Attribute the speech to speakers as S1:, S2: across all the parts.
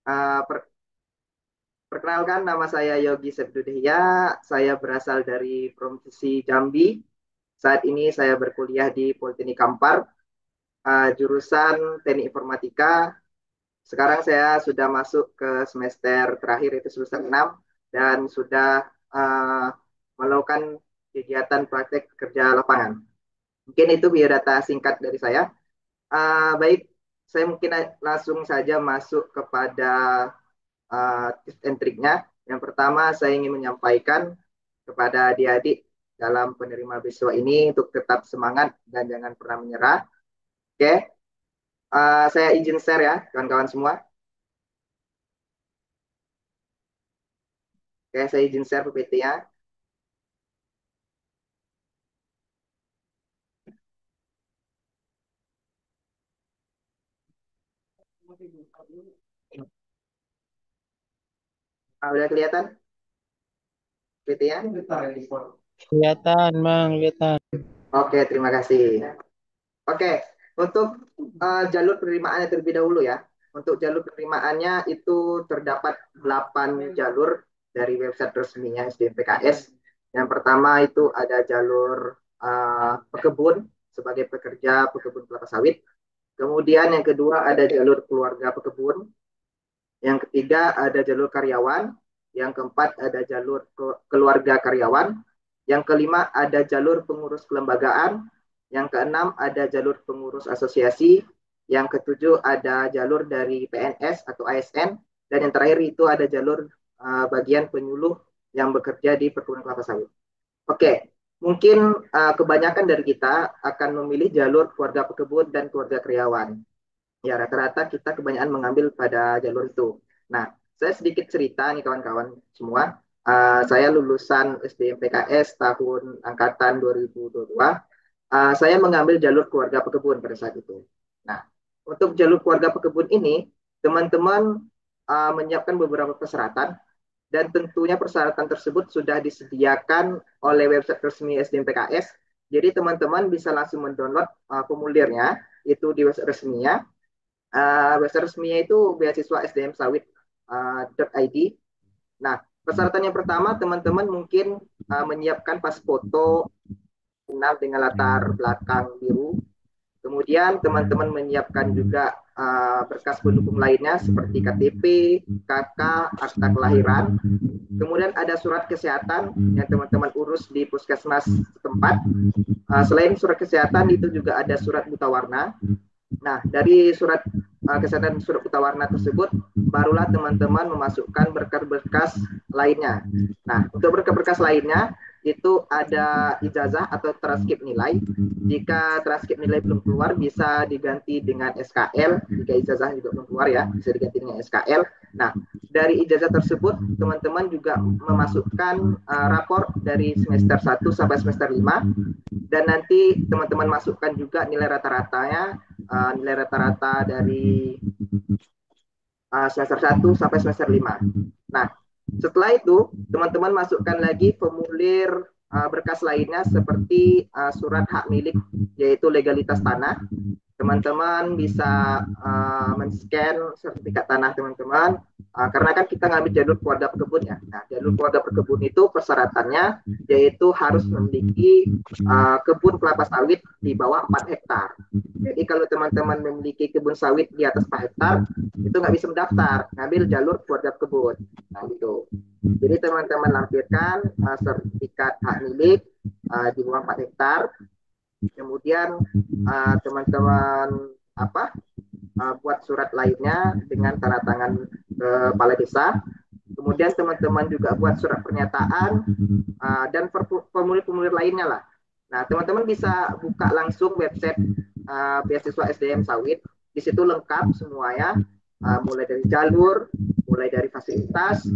S1: Uh, per- Perkenalkan, nama saya Yogi Sebdudehya. Saya berasal dari Provinsi Jambi. Saat ini saya berkuliah di Politeknik Kampar, jurusan Teknik Informatika. Sekarang saya sudah masuk ke semester terakhir, itu semester 6, dan sudah melakukan kegiatan praktek kerja lapangan. Mungkin itu biodata singkat dari saya. Baik, saya mungkin langsung saja masuk kepada tips and triknya. Yang pertama, saya ingin menyampaikan kepada adik-adik dalam penerima beasiswa ini untuk tetap semangat dan jangan pernah menyerah. Oke, saya izin share ya, kawan-kawan semua. Oke, saya izin share PPT-nya. Udah kelihatan PPT-nya?
S2: Kelihatan, Bang, kelihatan.
S1: Oke, terima kasih. Oke, untuk jalur penerimaannya terlebih dahulu ya. Untuk jalur penerimaannya itu terdapat 8 jalur dari website resminya SDM PKS. Yang pertama itu ada jalur pekebun sebagai pekerja pekebun kelapa sawit. Kemudian yang kedua ada jalur keluarga pekebun. Yang ketiga ada jalur karyawan. Yang keempat ada jalur keluarga karyawan. Yang kelima ada jalur pengurus kelembagaan. Yang keenam ada jalur pengurus asosiasi. Yang ketujuh ada jalur dari PNS atau ASN. Dan yang terakhir itu ada jalur bagian penyuluh yang bekerja di perkebunan kelapa sawit. Oke, mungkin kebanyakan dari kita akan memilih jalur keluarga pekebun dan keluarga karyawan. Ya, rata-rata kita kebanyakan mengambil pada jalur itu. Nah, saya sedikit cerita nih kawan-kawan semua. Saya lulusan SDM PKS tahun angkatan 2022. Saya mengambil jalur keluarga pekebun pada saat itu. Nah, untuk jalur keluarga pekebun ini, teman-teman menyiapkan beberapa persyaratan dan tentunya persyaratan tersebut sudah disediakan oleh website resmi SDM PKS. Jadi teman-teman bisa langsung mendownload formulirnya itu di website resminya. Website resminya itu beasiswa SDM sawit.id. Nah, persyaratan yang pertama teman-teman mungkin menyiapkan pas foto dengan latar belakang biru. Kemudian teman-teman menyiapkan juga berkas pendukung lainnya seperti KTP, KK, akta kelahiran. Kemudian ada surat kesehatan yang teman-teman urus di puskesmas setempat. Selain surat kesehatan itu juga ada surat buta warna. Nah, dari surat kesehatan surat buta warna tersebut, barulah teman-teman memasukkan berkas-berkas lainnya. Nah, untuk berkas-berkas lainnya, itu ada ijazah atau transkrip nilai. Jika transkrip nilai belum keluar, bisa diganti dengan SKL. Jika ijazah juga belum keluar ya, bisa diganti dengan SKL. Nah, dari ijazah tersebut, teman-teman juga memasukkan rapor dari semester 1 sampai semester 5. Dan nanti teman-teman masukkan juga nilai rata-ratanya, nilai rata-rata dari semester 1 sampai semester 5. Nah, setelah itu teman-teman masukkan lagi formulir berkas lainnya seperti surat hak milik yaitu legalitas tanah. Teman-teman bisa men-scan sertifikat tanah teman-teman karena kan kita ngambil jalur keluarga pekebun ya. Nah, jalur keluarga pekebun itu persyaratannya yaitu harus memiliki kebun kelapa sawit di bawah 4 hektar. Jadi kalau teman-teman memiliki kebun sawit di atas 4 hektar, itu nggak bisa mendaftar, ngambil jalur keluarga kebun. Nah, gitu. Jadi teman-teman lampirkan sertifikat hak milik di bawah 4 hektar. Kemudian teman-teman buat surat lainnya dengan tanda tangan kepala desa. Kemudian teman-teman juga buat surat pernyataan dan formulir-formulir lainnya lah. Nah, teman-teman bisa buka langsung website beasiswa SDM Sawit. Di situ lengkap semuanya, mulai dari jalur, mulai dari fasilitas,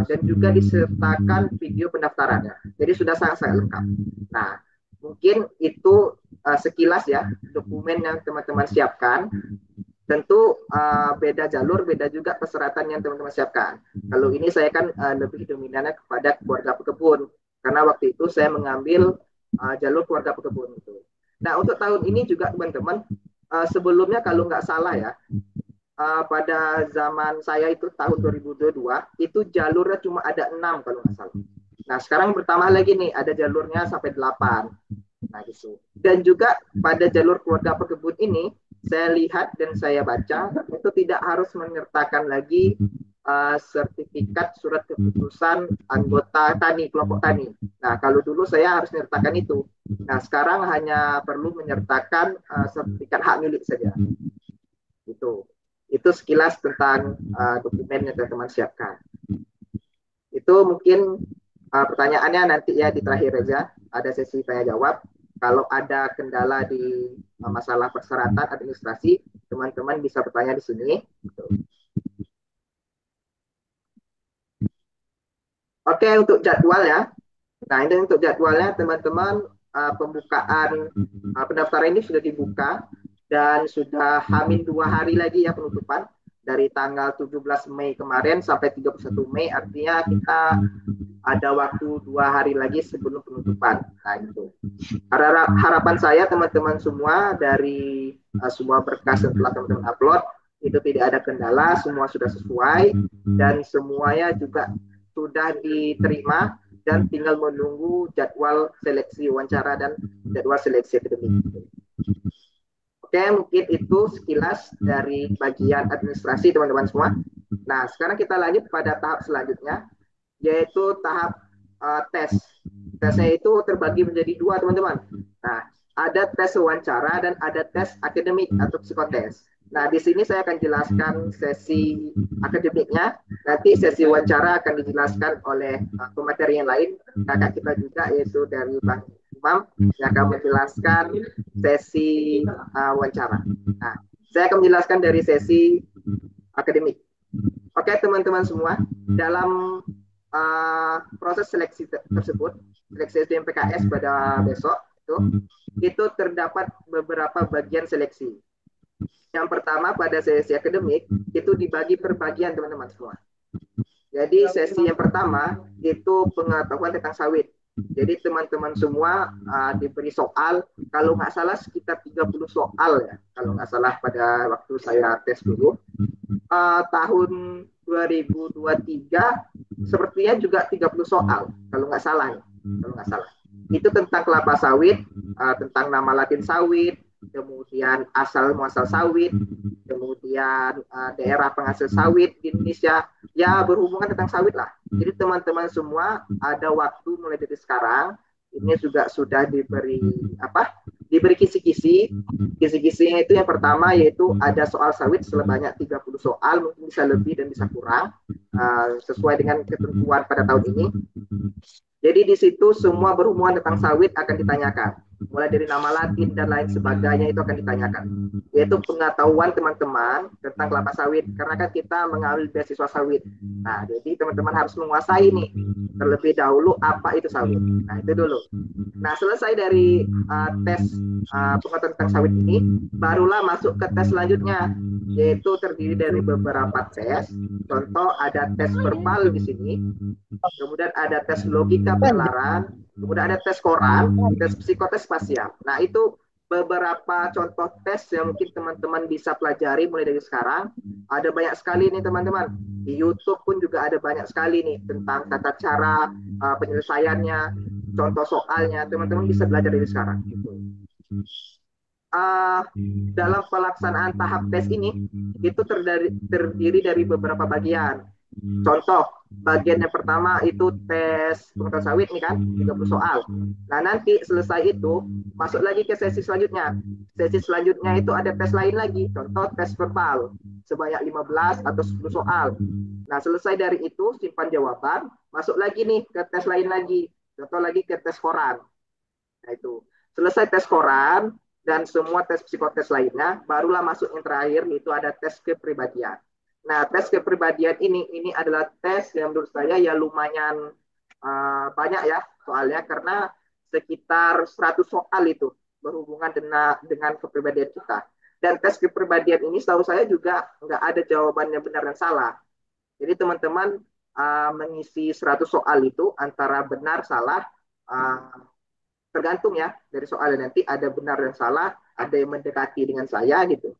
S1: dan juga disertakan video pendaftarannya. Jadi sudah sangat-sangat lengkap. Nah, mungkin itu sekilas ya dokumen yang teman-teman siapkan. Tentu beda jalur, beda juga persyaratan yang teman-teman siapkan. Kalau ini saya kan lebih dominannya kepada keluarga pekebun, karena waktu itu saya mengambil jalur keluarga pekebun itu. Nah, untuk tahun ini juga teman-teman, sebelumnya kalau nggak salah ya, pada zaman saya itu tahun 2022 itu jalurnya cuma ada 6 kalau nggak salah. Nah sekarang bertambah lagi nih ada jalurnya sampai 8. Nah gitu. Dan juga pada jalur keluarga pekebun ini saya lihat dan saya baca itu tidak harus menyertakan lagi sertifikat surat keputusan anggota tani kelompok tani. Nah kalau dulu saya harus menyertakan itu. Nah sekarang hanya perlu menyertakan sertifikat hak milik saja. Itu sekilas tentang dokumen yang teman-teman siapkan. Itu mungkin pertanyaannya nanti ya di terakhir aja ada sesi tanya jawab. Kalau ada kendala di masalah persyaratan administrasi, teman-teman bisa bertanya di sini. Oke, untuk jadwal ya. Nah, ini untuk jadwalnya teman-teman pembukaan pendaftaran ini sudah dibuka dan sudah hamin 2 hari lagi ya penutupan dari tanggal 17 Mei kemarin sampai 31 Mei artinya kita ada waktu 2 hari lagi sebelum penutupan. Nah itu harapan saya teman-teman semua dari semua berkas yang telah teman-teman upload itu tidak ada kendala, semua sudah sesuai dan semuanya juga sudah diterima dan tinggal menunggu jadwal seleksi wawancara dan jadwal seleksi akademik. Oke, mungkin itu sekilas dari bagian administrasi teman-teman semua. Nah, sekarang kita lanjut pada tahap selanjutnya, yaitu tahap tes. Tesnya itu terbagi menjadi 2, teman-teman. Nah, ada tes wawancara dan ada tes akademik atau psikotes. Nah, di sini saya akan jelaskan sesi akademiknya. Nanti sesi wawancara akan dijelaskan oleh pemateri yang lain, kakak kita juga, yaitu dari Bang Imam, yang akan menjelaskan sesi wawancara. Nah, saya akan menjelaskan dari sesi akademik. Oke, teman-teman semua, dalam proses seleksi tersebut, seleksi SBMPTN pada besok itu terdapat beberapa bagian seleksi. Yang pertama pada sesi akademik itu dibagi per bagian teman-teman semua. Jadi sesi yang pertama itu pengetahuan tentang sawit. Jadi teman-teman semua diberi soal, kalau nggak salah sekitar 30 soal ya, kalau nggak salah pada waktu saya tes dulu. Tahun 2023 sepertinya juga 30 soal, kalau nggak salah nih, kalau nggak salah. Itu tentang kelapa sawit, tentang nama Latin sawit, kemudian asal muasal sawit, kemudian daerah penghasil sawit di Indonesia, ya berhubungan tentang sawit lah. Jadi teman-teman semua ada waktu mulai dari sekarang, ini juga sudah diberi kisi-kisi. Kisi-kisinya itu yang pertama yaitu ada soal sawit sebanyak 30 soal, mungkin bisa lebih dan bisa kurang, sesuai dengan ketentuan pada tahun ini. Jadi di situ semua berhubungan tentang sawit akan ditanyakan. Mulai dari nama Latin dan lain sebagainya itu akan ditanyakan. Yaitu pengetahuan teman-teman tentang kelapa sawit. Karena kan kita mengambil beasiswa sawit. Nah, jadi teman-teman harus menguasai nih terlebih dahulu apa itu sawit. Nah, itu dulu. Nah, selesai dari tes pengetahuan tentang sawit ini, barulah masuk ke tes selanjutnya. Yaitu terdiri dari beberapa tes. Contoh ada tes verbal di sini. Kemudian ada tes logika penalaran, kemudian ada tes koran, tes psikotes spasial. Nah, itu beberapa contoh tes yang mungkin teman-teman bisa pelajari mulai dari sekarang. Ada banyak sekali nih teman-teman. Di YouTube pun juga ada banyak sekali nih tentang tata cara penyelesaiannya, contoh soalnya. Teman-teman bisa belajar dari sekarang. Dalam pelaksanaan tahap tes ini, itu terdiri dari beberapa bagian. Contoh, bagian yang pertama itu tes pengetahuan sawit nih kan, 30 soal. Nah, nanti selesai itu, masuk lagi ke sesi selanjutnya. Sesi selanjutnya itu ada tes lain lagi, contoh tes verbal, sebanyak 15 atau 10 soal. Nah, selesai dari itu, simpan jawaban, masuk lagi nih ke tes lain lagi, contoh lagi ke tes koran. Nah, itu. Selesai tes koran, dan semua tes psikotes lainnya, barulah masuk yang terakhir, itu ada tes kepribadian. Nah, tes kepribadian ini adalah tes yang menurut saya ya lumayan banyak ya soalnya karena sekitar 100 soal itu berhubungan dengan kepribadian kita. Dan tes kepribadian ini setahu saya juga nggak ada jawabannya benar dan salah. Jadi teman-teman mengisi 100 soal itu antara benar salah tergantung ya dari soalnya nanti ada benar dan salah, ada yang mendekati dengan saya gitu.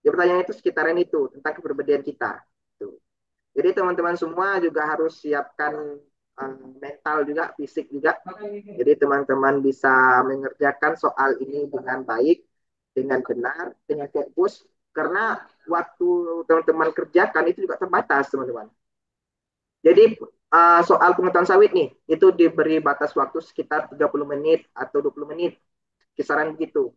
S1: Jadi pertanyaan itu sekitaran itu tentang kepribadian kita. Tuh. Jadi teman-teman semua juga harus siapkan mental juga, fisik juga. Jadi teman-teman bisa mengerjakan soal ini dengan baik, dengan benar, dengan fokus. Karena waktu teman-teman kerjakan itu juga terbatas, teman-teman. Jadi soal pengetahuan sawit nih, itu diberi batas waktu sekitar 30 menit atau 20 menit, kisaran begitu.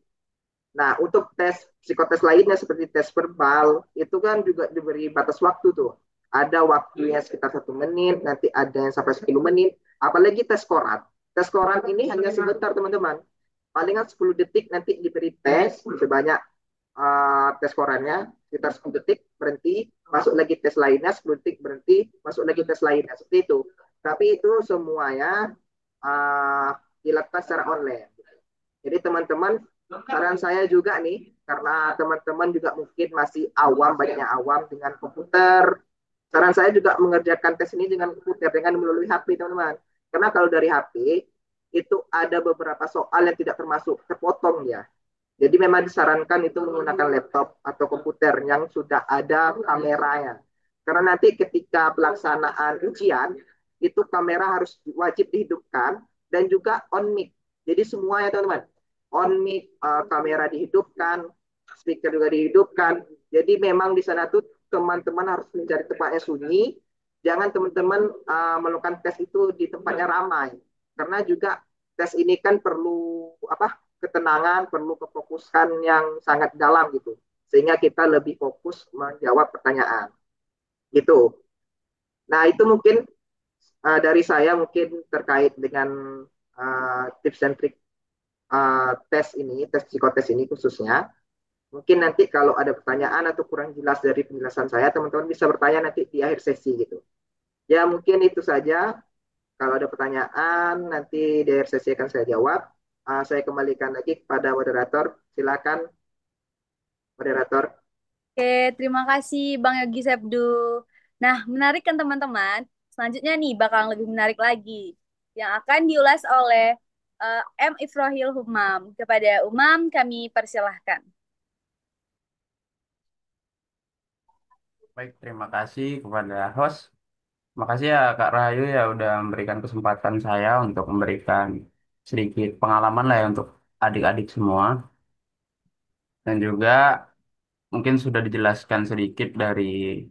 S1: Nah, untuk tes psikotes lainnya seperti tes verbal, itu kan juga diberi batas waktu tuh. Ada waktunya sekitar 1 menit, nanti ada yang sampai 10 menit. Apalagi tes koran. Tes koran ini hanya sebentar, teman-teman. Palingan 10 detik nanti diberi tes sebanyak tes korannya, sekitar 10 detik, berhenti, masuk lagi tes lainnya, 10 detik, berhenti, masuk lagi tes lainnya. Seperti itu. Tapi itu semuanya uh, dilakukan secara online. Jadi teman-teman, saran saya juga nih, karena teman-teman juga mungkin masih awam, banyaknya awam dengan komputer. Saran saya juga mengerjakan tes ini dengan komputer, dengan melalui HP, teman-teman. Karena kalau dari HP, itu ada beberapa soal yang tidak termasuk, terpotong ya. Jadi memang disarankan itu menggunakan laptop atau komputer yang sudah ada kameranya. Karena nanti ketika pelaksanaan ujian, itu kamera harus wajib dihidupkan dan juga on mic. Jadi semuanya teman-teman, on mic, kamera dihidupkan, speaker juga dihidupkan. Jadi memang di sana tuh teman-teman harus mencari tempatnya sunyi. Jangan teman-teman melakukan tes itu di tempatnya ramai. Karena juga tes ini kan perlu apa? Ketenangan, perlu kefokusan yang sangat dalam gitu. Sehingga kita lebih fokus menjawab pertanyaan. Gitu. Nah, itu mungkin dari saya mungkin terkait dengan tips dan trik tes ini, tes psikotes ini khususnya. Mungkin nanti kalau ada pertanyaan atau kurang jelas dari penjelasan saya, teman-teman bisa bertanya nanti di akhir sesi gitu. Ya, mungkin itu saja. Kalau ada pertanyaan, nanti di akhir sesi akan saya jawab. Saya kembalikan lagi kepada moderator. Silakan, moderator.
S3: Oke, terima kasih Bang Yogi Sepdu. Nah, menarik kan teman-teman? Selanjutnya nih bakal lebih menarik lagi. Yang akan diulas oleh M. Ifrohil Humam. Kepada Umam kami persilahkan.
S4: Baik, terima kasih kepada host. Makasih ya Kak Rahayu ya udah memberikan kesempatan saya untuk memberikan sedikit pengalaman lah ya untuk adik-adik semua. Dan juga mungkin sudah dijelaskan sedikit dari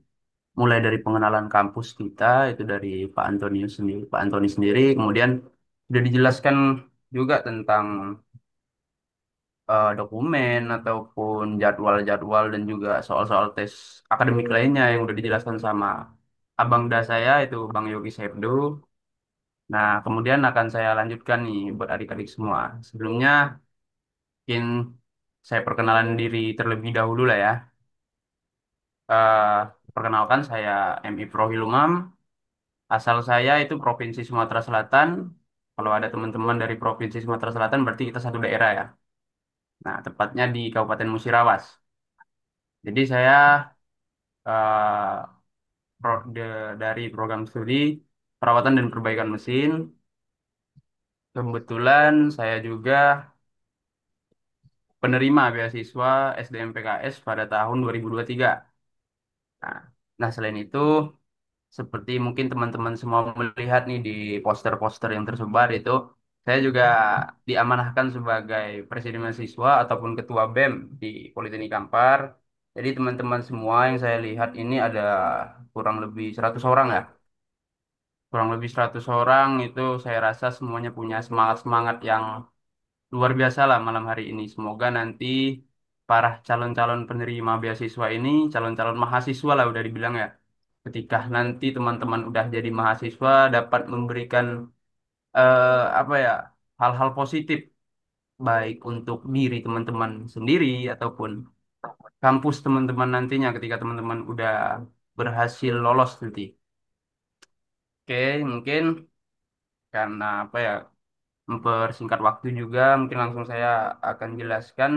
S4: mulai dari pengenalan kampus kita itu dari Pak Antonius sendiri, Pak Antoni sendiri. Kemudian sudah dijelaskan juga tentang dokumen ataupun jadwal-jadwal dan juga soal-soal tes akademik lainnya yang udah dijelaskan sama abang da saya itu Bang Yogi Saibdo. Nah, kemudian akan saya lanjutkan nih buat adik-adik semua. Sebelumnya mungkin saya perkenalan diri terlebih dahulu lah ya. Eh, Perkenalkan saya MI Prohilumam. Asal saya itu Provinsi Sumatera Selatan. Kalau ada teman-teman dari Provinsi Sumatera Selatan berarti kita satu daerah ya. Nah, tepatnya di Kabupaten Musirawas. Jadi saya eh, dari program studi perawatan dan perbaikan mesin. Kebetulan saya juga penerima beasiswa SDM PKS pada tahun 2023. Nah, nah, selain itu, seperti mungkin teman-teman semua melihat nih di poster-poster yang tersebar itu, saya juga diamanahkan sebagai presiden mahasiswa ataupun ketua BEM di Politeknik Kampar. Jadi teman-teman semua yang saya lihat ini ada kurang lebih 100 orang ya. Kurang lebih 100 orang itu saya rasa semuanya punya semangat-semangat yang luar biasa lah malam hari ini. Semoga nanti para calon-calon penerima beasiswa ini, calon-calon mahasiswa lah udah dibilang ya. Ketika nanti teman-teman udah jadi mahasiswa dapat memberikan apa ya hal-hal positif baik untuk diri teman-teman sendiri ataupun kampus teman-teman nantinya ketika teman-teman udah berhasil lolos nanti. Oke, mungkin karena apa ya mempersingkat waktu juga mungkin langsung saya akan jelaskan.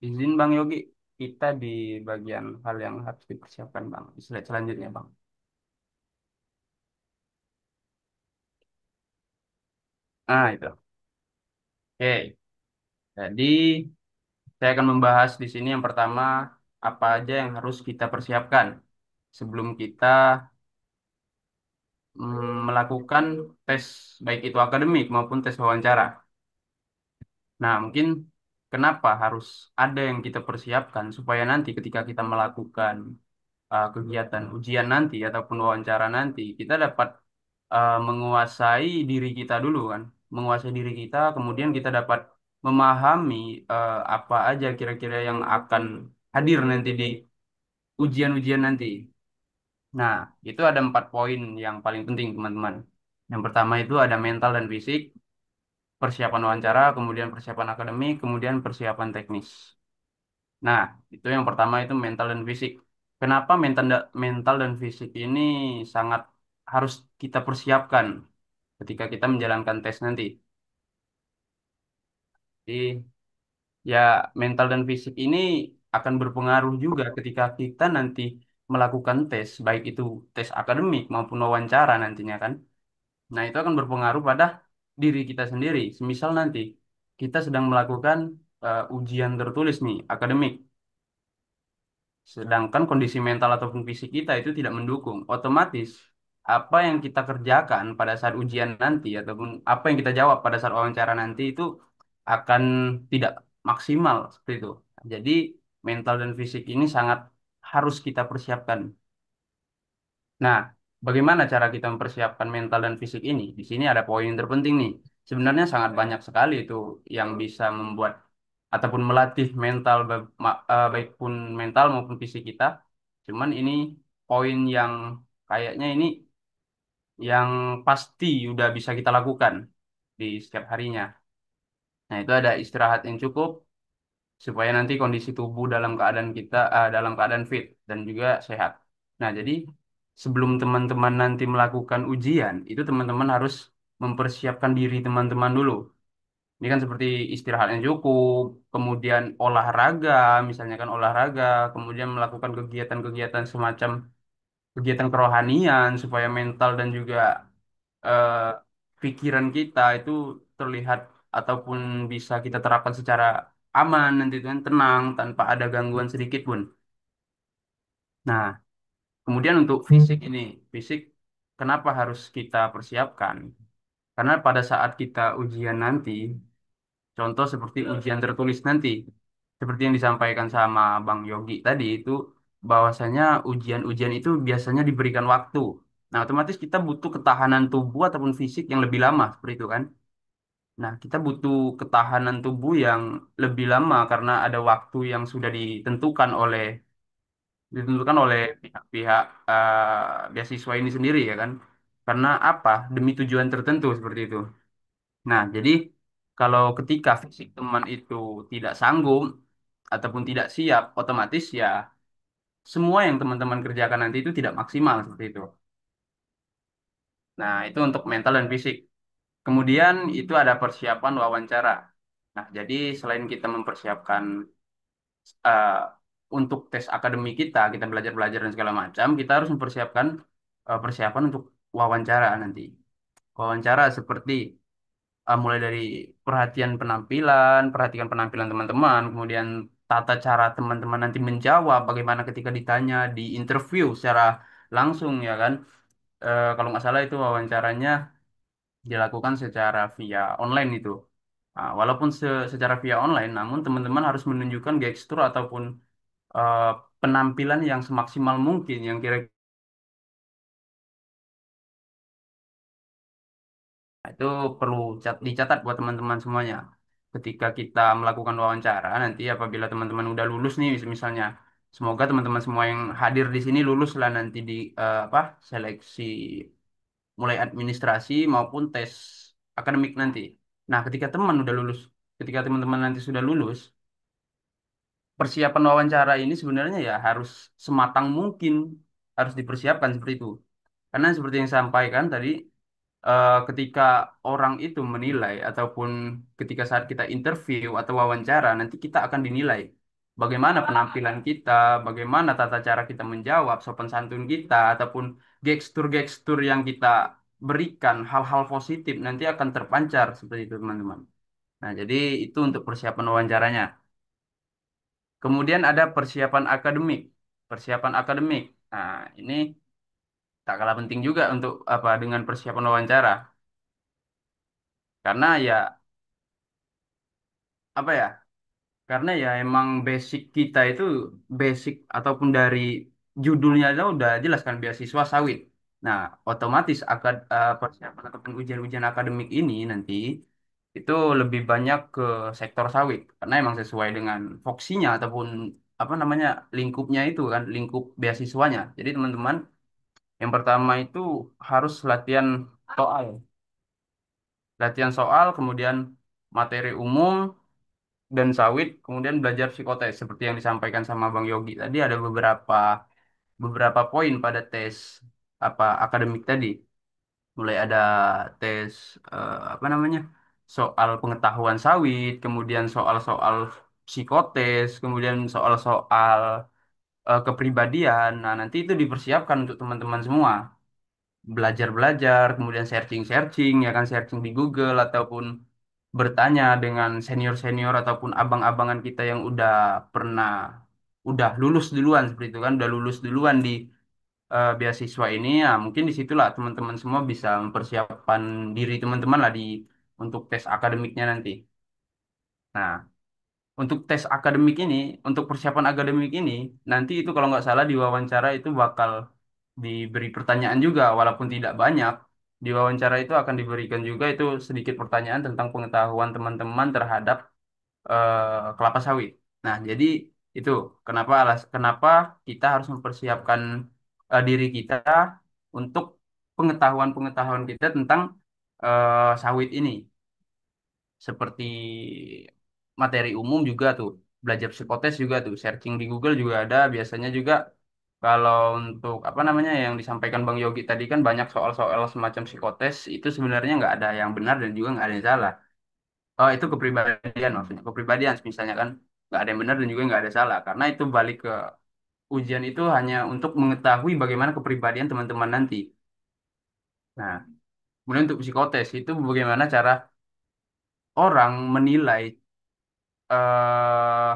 S4: Izin Bang Yogi, kita di bagian hal yang harus dipersiapkan Bang. Di slide selanjutnya Bang. Nah itu. Oke, jadi Saya akan membahas di sini yang pertama apa aja yang harus kita persiapkan sebelum kita melakukan tes baik itu akademik maupun tes wawancara. Nah, mungkin kenapa harus ada yang kita persiapkan supaya nanti ketika kita melakukan kegiatan ujian nanti ataupun wawancara nanti kita dapat menguasai diri kita dulu kan, menguasai diri kita, kemudian kita dapat memahami apa aja kira-kira yang akan hadir nanti di ujian-ujian nanti. Nah, itu ada 4 poin yang paling penting teman-teman. Yang pertama itu ada mental dan fisik, persiapan wawancara, kemudian persiapan akademik, kemudian persiapan teknis. Nah, itu yang pertama itu mental dan fisik. Kenapa mental dan fisik ini sangat harus kita persiapkan ketika kita menjalankan tes nanti? Jadi, ya mental dan fisik ini akan berpengaruh juga ketika kita nanti melakukan tes, baik itu tes akademik maupun wawancara nantinya kan. Nah, itu akan berpengaruh pada diri kita sendiri. Semisal nanti kita sedang melakukan ujian tertulis nih, akademik. Sedangkan kondisi mental ataupun fisik kita itu tidak mendukung. Otomatis apa yang kita kerjakan pada saat ujian nanti ataupun apa yang kita jawab pada saat wawancara nanti itu akan tidak maksimal seperti itu. Jadi mental dan fisik ini sangat harus kita persiapkan. Nah, bagaimana cara kita mempersiapkan mental dan fisik ini? Di sini ada poin yang terpenting nih. Sebenarnya sangat banyak sekali itu yang bisa membuat ataupun melatih mental baik pun mental maupun fisik kita. Cuman ini poin yang kayaknya ini yang pasti udah bisa kita lakukan di setiap harinya. Nah, itu ada istirahat yang cukup supaya nanti kondisi tubuh dalam keadaan fit dan juga sehat. Nah, jadi sebelum teman-teman nanti melakukan ujian, itu teman-teman harus mempersiapkan diri teman-teman dulu. Ini kan seperti istirahat yang cukup, kemudian olahraga, misalnya kan olahraga, kemudian melakukan kegiatan-kegiatan semacam kegiatan kerohanian supaya mental dan juga eh, pikiran kita itu terlihat ataupun bisa kita terapkan secara aman nanti itu kan tenang tanpa ada gangguan sedikit pun. Nah, kemudian untuk fisik ini, fisik kenapa harus kita persiapkan? Karena pada saat kita ujian nanti, contoh seperti ujian tertulis nanti, seperti yang disampaikan sama Bang Yogi tadi itu bahwasanya ujian-ujian itu biasanya diberikan waktu. Nah, otomatis kita butuh ketahanan tubuh ataupun fisik yang lebih lama seperti itu kan. Nah, kita butuh ketahanan tubuh yang lebih lama karena ada waktu yang sudah ditentukan oleh pihak-pihak beasiswa ini sendiri ya kan. Karena apa? Demi tujuan tertentu seperti itu. Nah, jadi kalau ketika fisik teman itu tidak sanggup ataupun tidak siap, otomatis ya semua yang teman-teman kerjakan nanti itu tidak maksimal seperti itu. Nah, itu untuk mental dan fisik. Kemudian itu ada persiapan wawancara. Nah, jadi selain kita mempersiapkan eh, untuk tes akademik kita belajar-belajar dan segala macam, kita harus mempersiapkan persiapan untuk wawancara nanti. Wawancara seperti mulai dari perhatikan penampilan teman-teman, kemudian tata cara teman-teman nanti menjawab, bagaimana ketika ditanya di interview secara langsung ya kan. Kalau nggak salah itu wawancaranya dilakukan secara via online itu. Nah, walaupun secara via online, namun teman-teman harus menunjukkan gestur ataupun eh, penampilan yang semaksimal mungkin yang kira-kira itu perlu dicatat buat teman-teman semuanya. Ketika kita melakukan wawancara nanti apabila teman-teman udah lulus nih misalnya, semoga teman-teman semua yang hadir di sini lulus lah nanti di apa seleksi mulai administrasi maupun tes akademik nanti. Nah, ketika teman-teman nanti sudah lulus, persiapan wawancara ini sebenarnya ya harus sematang mungkin harus dipersiapkan seperti itu. Karena seperti yang saya sampaikan tadi, ketika orang itu menilai ataupun ketika saat kita interview atau wawancara, nanti kita akan dinilai bagaimana penampilan kita, bagaimana tata cara kita menjawab, sopan santun kita, ataupun gestur-gestur yang kita berikan, hal-hal positif nanti akan terpancar seperti itu teman-teman. Nah, jadi itu untuk persiapan wawancaranya. Kemudian ada persiapan akademik. Persiapan akademik. Nah, ini tak kalah penting juga untuk apa dengan persiapan wawancara. Karena ya apa ya? Karena ya emang basic kita itu basic ataupun dari judulnya itu udah jelas kan beasiswa sawit. Nah, otomatis persiapan ataupun ujian-ujian akademik ini nanti itu lebih banyak ke sektor sawit karena emang sesuai dengan voksinya ataupun apa namanya lingkupnya itu kan lingkup beasiswanya. Jadi teman-teman yang pertama itu harus soal, latihan soal, kemudian materi umum dan sawit, kemudian belajar psikotes seperti yang disampaikan sama Bang Yogi tadi ada beberapa poin pada tes apa akademik tadi. Mulai ada tes apa namanya? Soal pengetahuan sawit, kemudian soal-soal psikotes, kemudian soal-soal kepribadian. Nah, nanti itu dipersiapkan untuk teman-teman semua. Belajar-belajar, kemudian searching-searching, ya kan searching di Google ataupun bertanya dengan senior-senior ataupun abang-abangan kita yang udah lulus duluan seperti itu kan, udah lulus duluan di beasiswa ini, ya mungkin disitulah teman-teman semua bisa mempersiapkan diri teman-teman lah untuk tes akademiknya nanti. Nah, untuk tes akademik ini, untuk persiapan akademik ini, nanti itu kalau nggak salah di wawancara itu bakal diberi pertanyaan juga, walaupun tidak banyak. Di wawancara itu akan diberikan juga itu sedikit pertanyaan tentang pengetahuan teman-teman terhadap kelapa sawit. Nah, jadi itu kenapa kita harus mempersiapkan diri kita untuk pengetahuan-pengetahuan kita tentang sawit ini. Seperti materi umum juga tuh, belajar psikotes juga tuh, searching di Google juga ada. Biasanya juga kalau untuk apa namanya yang disampaikan Bang Yogi tadi kan banyak soal-soal semacam psikotes itu sebenarnya nggak ada yang benar dan juga nggak ada yang salah. Oh, itu kepribadian maksudnya. Kepribadian misalnya kan nggak ada yang benar dan juga nggak ada salah. Karena itu balik ke ujian itu hanya untuk mengetahui bagaimana kepribadian teman-teman nanti. Nah, kemudian untuk psikotes itu bagaimana cara orang menilai eh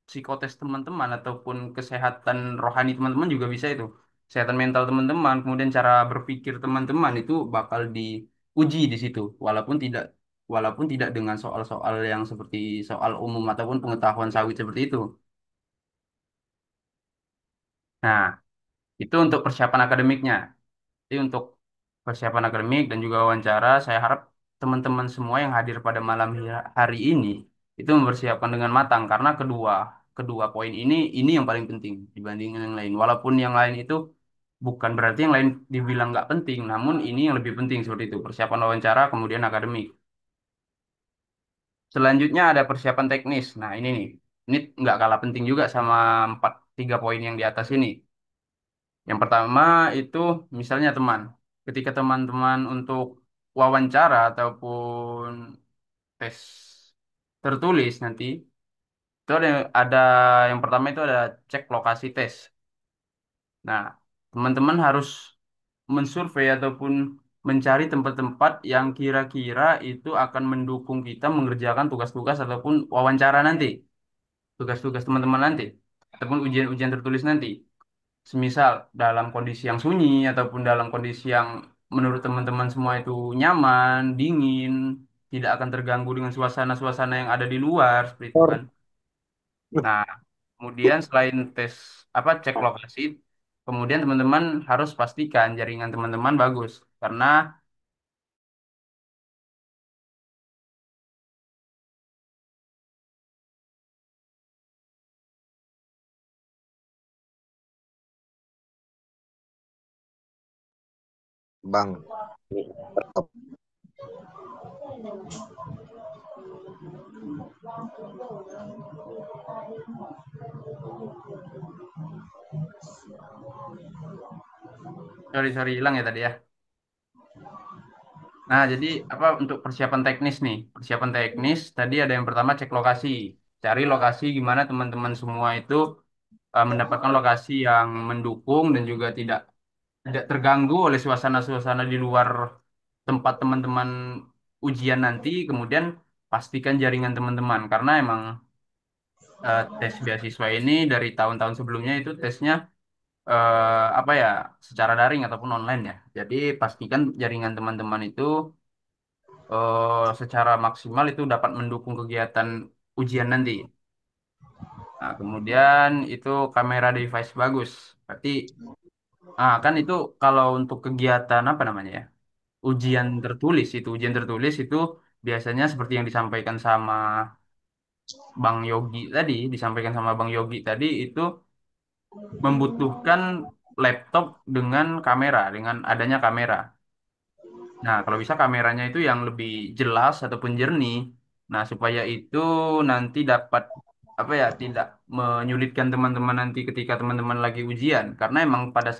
S4: psikotes teman-teman ataupun kesehatan rohani teman-teman juga bisa itu. Kesehatan mental teman-teman, kemudian cara berpikir teman-teman itu bakal diuji di situ. Walaupun tidak dengan soal-soal yang seperti soal umum ataupun pengetahuan sawit seperti itu. Nah, itu untuk persiapan akademiknya. Jadi untuk persiapan akademik dan juga wawancara, saya harap teman-teman semua yang hadir pada malam hari ini itu mempersiapkan dengan matang karena kedua kedua poin ini yang paling penting dibandingkan yang lain. Walaupun yang lain itu bukan berarti yang lain dibilang nggak penting, namun ini yang lebih penting seperti itu persiapan wawancara kemudian akademik. Selanjutnya ada persiapan teknis. Nah ini nggak kalah penting juga sama tiga poin yang di atas ini. Yang pertama itu misalnya ketika teman-teman untuk wawancara ataupun tes tertulis nanti itu ada yang pertama itu ada cek lokasi tes. Nah, teman-teman harus mensurvei ataupun mencari tempat-tempat yang kira-kira itu akan mendukung kita mengerjakan tugas-tugas ataupun wawancara nanti, tugas-tugas teman-teman nanti, ataupun ujian-ujian tertulis nanti. Semisal dalam kondisi yang sunyi ataupun dalam kondisi yang menurut teman-teman semua itu nyaman, dingin, tidak akan terganggu dengan suasana-suasana yang ada di luar seperti itu kan. Nah, kemudian selain tes apa cek lokasi, kemudian teman-teman harus pastikan jaringan teman-teman bagus karena
S5: Bang,
S4: sorry sorry hilang ya tadi ya. Nah, jadi apa untuk persiapan teknis nih? Persiapan teknis tadi ada yang pertama cek lokasi. Cari lokasi gimana teman-teman semua itu mendapatkan lokasi yang mendukung dan juga tidak terganggu oleh suasana-suasana di luar tempat teman-teman ujian nanti. Kemudian pastikan jaringan teman-teman karena emang tes beasiswa ini dari tahun-tahun sebelumnya itu tesnya apa ya, secara daring ataupun online ya. Jadi pastikan jaringan teman-teman itu secara maksimal itu dapat mendukung kegiatan ujian nanti. Nah, kemudian itu kamera device bagus. Berarti kan itu kalau untuk kegiatan apa namanya ya? Ujian tertulis itu biasanya seperti yang disampaikan sama Bang Yogi tadi itu membutuhkan laptop dengan adanya kamera. Nah, kalau bisa kameranya itu yang lebih jelas ataupun jernih. Nah, supaya itu nanti dapat apa ya, tidak menyulitkan teman-teman nanti ketika teman-teman lagi ujian. Karena emang pada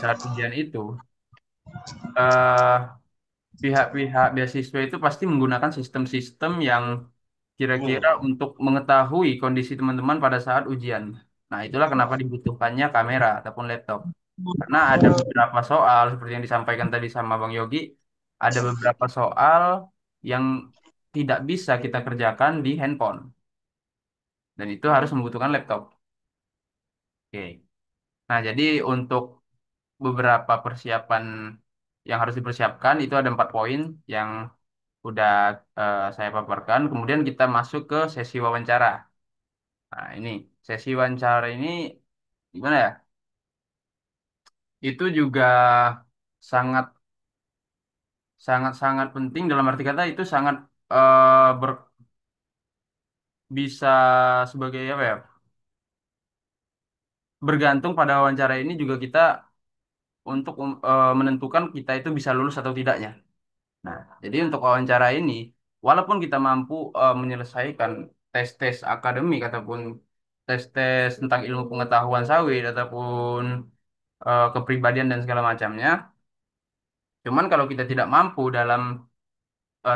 S4: saat ujian itu, eh, pihak-pihak beasiswa itu pasti menggunakan sistem-sistem yang kira-kira untuk mengetahui kondisi teman-teman pada saat ujian. Nah, itulah kenapa dibutuhkannya kamera ataupun laptop. Karena ada beberapa soal seperti yang disampaikan tadi sama Bang Yogi, ada beberapa soal yang tidak bisa kita kerjakan di handphone dan itu harus membutuhkan laptop. Oke. Nah, jadi untuk beberapa persiapan yang harus dipersiapkan itu ada 4 poin yang udah saya paparkan. Kemudian kita masuk ke sesi wawancara. Nah, ini sesi wawancara ini gimana ya? Itu juga sangat sangat sangat penting dalam arti kata itu sangat eh, ber, bisa sebagai apa ya? Bergantung pada wawancara ini juga kita untuk menentukan kita itu bisa lulus atau tidaknya. Nah, jadi untuk wawancara ini, walaupun kita mampu menyelesaikan tes-tes akademik ataupun tes-tes tentang ilmu pengetahuan sawit ataupun kepribadian dan segala macamnya, cuman kalau kita tidak mampu dalam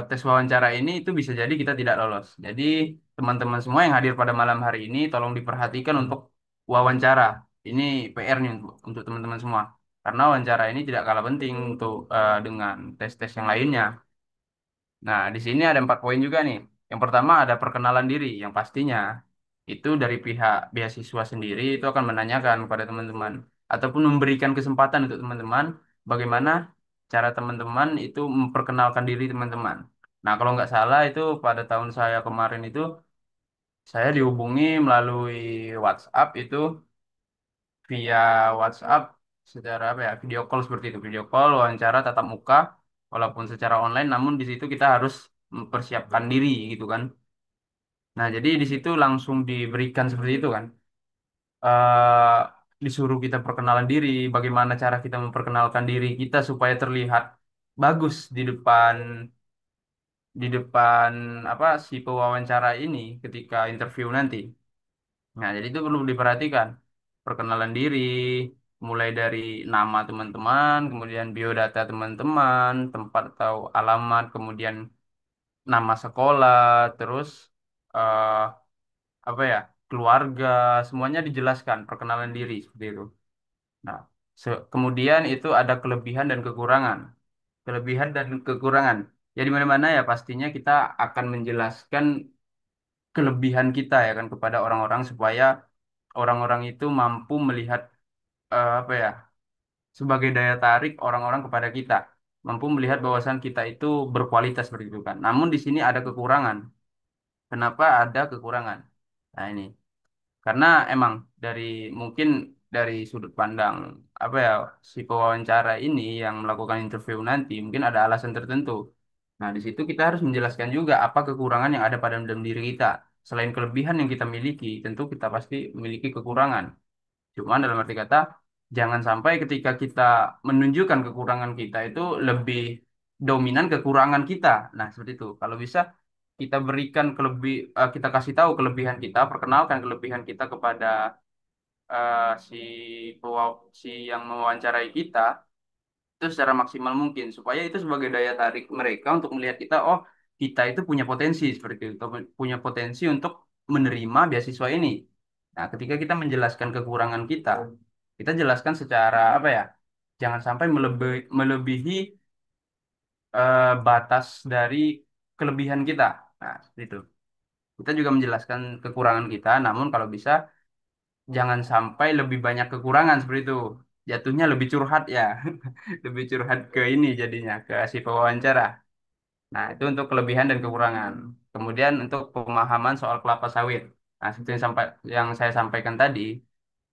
S4: tes wawancara ini itu bisa jadi kita tidak lolos. Jadi teman-teman semua yang hadir pada malam hari ini tolong diperhatikan untuk wawancara. Ini PR nih untuk teman-teman semua. Karena wawancara ini tidak kalah penting untuk dengan tes-tes yang lainnya. Nah, di sini ada 4 poin juga nih. Yang pertama ada perkenalan diri, yang pastinya itu dari pihak beasiswa sendiri itu akan menanyakan kepada teman-teman ataupun memberikan kesempatan untuk teman-teman bagaimana cara teman-teman itu memperkenalkan diri teman-teman. Nah, kalau nggak salah itu pada tahun saya kemarin itu saya dihubungi melalui WhatsApp itu via WhatsApp secara apa ya, video call seperti itu, video call wawancara tatap muka walaupun secara online namun di situ kita harus mempersiapkan diri gitu kan. Nah, jadi di situ langsung diberikan seperti itu kan. eh Disuruh kita perkenalan diri, bagaimana cara kita memperkenalkan diri kita supaya terlihat bagus di depan apa si pewawancara ini ketika interview nanti. Nah, jadi itu perlu diperhatikan. Perkenalan diri, mulai dari nama teman-teman, kemudian biodata teman-teman, tempat atau alamat, kemudian nama sekolah, terus eh, apa ya, keluarga, semuanya dijelaskan, perkenalan diri seperti itu. Nah, kemudian itu ada kelebihan dan kekurangan. Kelebihan dan kekurangan. Ya di mana-mana ya pastinya kita akan menjelaskan kelebihan kita ya kan kepada orang-orang supaya orang-orang itu mampu melihat apa ya, sebagai daya tarik orang-orang kepada kita, mampu melihat bahwasan kita itu berkualitas seperti itu kan. Namun di sini ada kekurangan. Kenapa ada kekurangan? Nah, ini karena emang dari mungkin dari sudut pandang apa ya, si pewawancara ini yang melakukan interview nanti mungkin ada alasan tertentu. Nah, di situ kita harus menjelaskan juga apa kekurangan yang ada pada dalam diri kita. Selain kelebihan yang kita miliki, tentu kita pasti memiliki kekurangan. Cuman dalam arti kata, jangan sampai ketika kita menunjukkan kekurangan kita itu lebih dominan kekurangan kita. Nah, seperti itu. Kalau bisa kita kasih tahu kelebihan kita, perkenalkan kelebihan kita kepada eh, si si yang mewawancarai kita itu secara maksimal mungkin supaya itu sebagai daya tarik mereka untuk melihat kita, oh, kita itu punya potensi seperti itu, punya potensi untuk menerima beasiswa ini. Nah, ketika kita menjelaskan kekurangan kita, kita jelaskan secara apa ya, jangan sampai melebihi batas dari kelebihan kita. Nah, seperti itu. kita juga menjelaskan kekurangan kita, namun kalau bisa jangan sampai lebih banyak kekurangan seperti itu. Jatuhnya lebih curhat ya, lebih curhat ke ini jadinya ke si pewawancara. Nah, itu untuk kelebihan dan kekurangan. Kemudian untuk pemahaman soal kelapa sawit. Nah, seperti yang saya sampaikan tadi,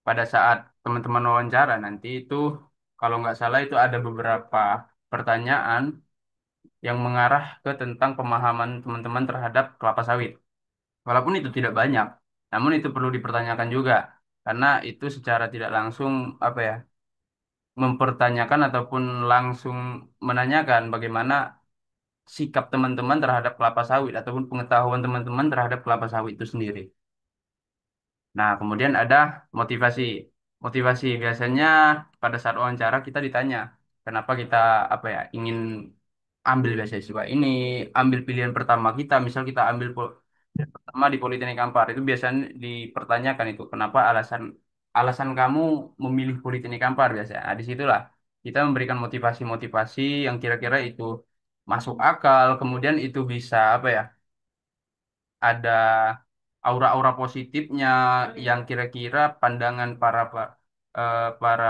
S4: pada saat teman-teman wawancara nanti itu kalau nggak salah itu ada beberapa pertanyaan yang mengarah ke tentang pemahaman teman-teman terhadap kelapa sawit. Walaupun itu tidak banyak, namun itu perlu dipertanyakan juga karena itu secara tidak langsung apa ya, mempertanyakan ataupun langsung menanyakan bagaimana sikap teman-teman terhadap kelapa sawit ataupun pengetahuan teman-teman terhadap kelapa sawit itu sendiri. Nah, kemudian ada motivasi. Motivasi biasanya pada saat wawancara kita ditanya, kenapa kita apa ya ingin ambil beasiswa ini, ambil pilihan pertama kita, misal kita ambil pertama di Politeknik Kampar itu biasanya dipertanyakan itu kenapa alasan alasan kamu memilih Politeknik Kampar biasanya. Nah, disitulah kita memberikan motivasi-motivasi yang kira-kira itu masuk akal, kemudian itu bisa apa ya? Ada aura-aura positifnya yang kira-kira pandangan para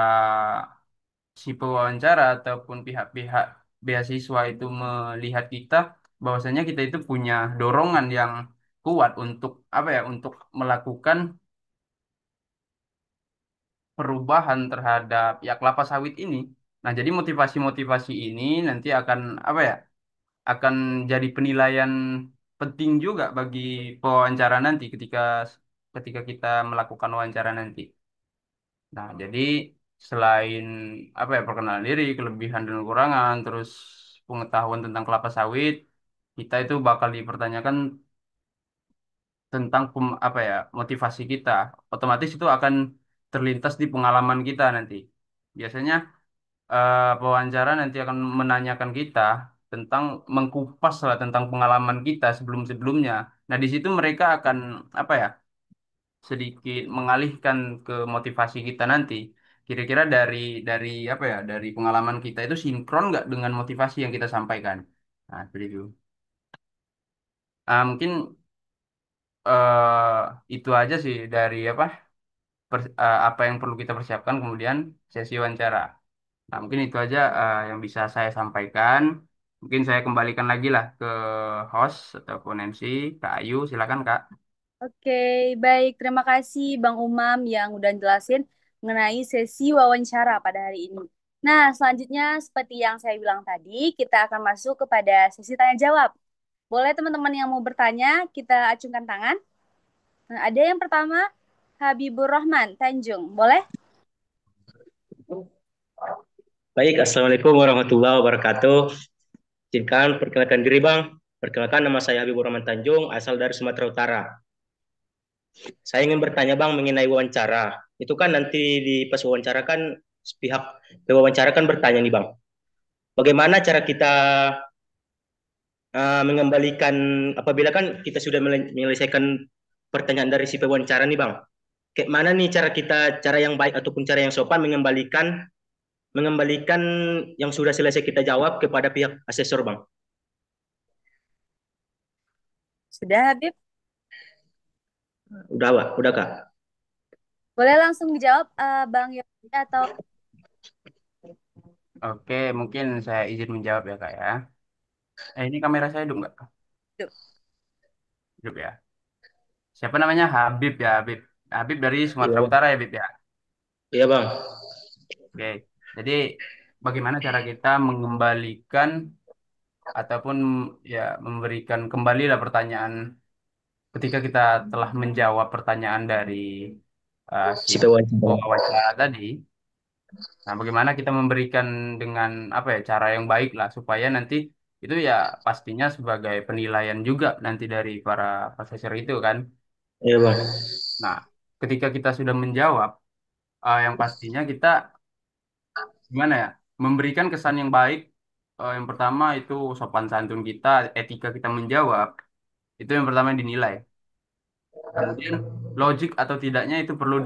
S4: si pewawancara ataupun pihak-pihak beasiswa itu melihat kita bahwasanya kita itu punya dorongan yang kuat untuk apa ya untuk melakukan perubahan terhadap ya kelapa sawit ini. Nah, jadi motivasi-motivasi ini nanti akan apa ya akan jadi penilaian penting juga bagi pewawancara nanti ketika ketika kita melakukan wawancara nanti. Nah, jadi selain apa ya perkenalan diri, kelebihan dan kekurangan, terus pengetahuan tentang kelapa sawit, kita itu bakal dipertanyakan tentang apa ya motivasi kita. Otomatis itu akan terlintas di pengalaman kita nanti. Biasanya pewawancara nanti akan menanyakan kita tentang mengkupas lah tentang pengalaman kita sebelum-sebelumnya. Nah, di situ mereka akan apa ya sedikit mengalihkan ke motivasi kita nanti. Kira-kira dari apa ya dari pengalaman kita itu sinkron nggak dengan motivasi yang kita sampaikan. Nah, seperti itu. Mungkin itu aja sih dari apa yang perlu kita persiapkan kemudian sesi wawancara. Nah, mungkin itu aja yang bisa saya sampaikan. Mungkin saya kembalikan lagi lah ke host ataupun MC, Kak Ayu. Silakan, Kak.
S3: Oke, baik. Terima kasih Bang Umam yang udah jelasin mengenai sesi wawancara pada hari ini. Nah, selanjutnya seperti yang saya bilang tadi, kita akan masuk kepada sesi tanya jawab. Boleh teman-teman yang mau bertanya, kita acungkan tangan. Nah, ada yang pertama, Habibur Rahman Tanjung. Boleh?
S5: Baik, Assalamualaikum warahmatullahi wabarakatuh. Izinkan perkenalkan diri, Bang. Perkenalkan, nama saya Habibur Rahman Tanjung, asal dari Sumatera Utara. Saya ingin bertanya, Bang, mengenai wawancara. Itu kan nanti di pas wawancara kan pihak wawancara kan bertanya nih, Bang. Bagaimana cara kita mengembalikan apabila kan kita sudah menyelesaikan pertanyaan dari si pewawancara nih, Bang. Kayak mana nih cara yang baik ataupun cara yang sopan mengembalikan yang sudah selesai kita jawab kepada pihak asesor, Bang.
S3: Sudah, Habib?
S5: Udah, Kak.
S3: Boleh langsung dijawab, Bang Yogi atau...
S4: Oke, mungkin saya izin menjawab ya, Kak ya. Ini kamera saya hidup nggak?
S3: Tuh.
S4: Hidup ya. Siapa namanya? Habib ya, Habib. Habib dari
S5: Iya,
S4: Sumatera
S5: Bang.
S4: Utara ya, Habib ya.
S5: Iya, Bang.
S4: Oke. Jadi bagaimana cara kita mengembalikan ataupun ya memberikan kembali lah pertanyaan ketika kita telah menjawab pertanyaan dari si
S5: Si pewawancara.
S4: pewawancara tadi. Nah, bagaimana kita memberikan dengan apa ya cara yang baik lah supaya nanti itu ya pastinya sebagai penilaian juga nanti dari para pasesor itu kan.
S5: Iya, Bang.
S4: Nah, ketika kita sudah menjawab, yang pastinya kita gimana ya memberikan kesan yang baik. Yang pertama itu sopan santun kita, etika kita menjawab itu yang pertama yang dinilai. Kemudian logik atau tidaknya itu perlu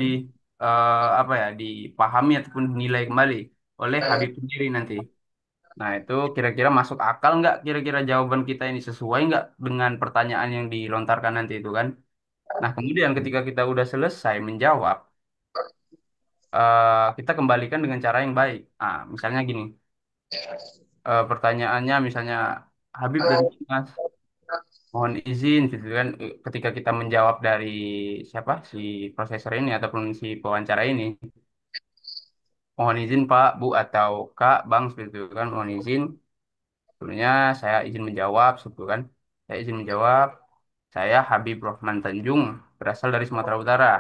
S4: apa ya dipahami ataupun dinilai kembali oleh Habib sendiri nanti. Nah, itu kira-kira masuk akal nggak kira-kira jawaban kita ini sesuai nggak dengan pertanyaan yang dilontarkan nanti itu kan? Nah, kemudian ketika kita udah selesai menjawab, kita kembalikan dengan cara yang baik. Misalnya gini, pertanyaannya misalnya Habib dan Mas, mohon izin gitu kan, ketika kita menjawab dari siapa si prosesor ini ataupun si pewawancara ini, mohon izin Pak, Bu atau Kak, Bang gitu kan, mohon izin. Sebelumnya saya izin menjawab, gitu kan. Saya izin menjawab. Saya Habib Rohman Tanjung, berasal dari Sumatera Utara.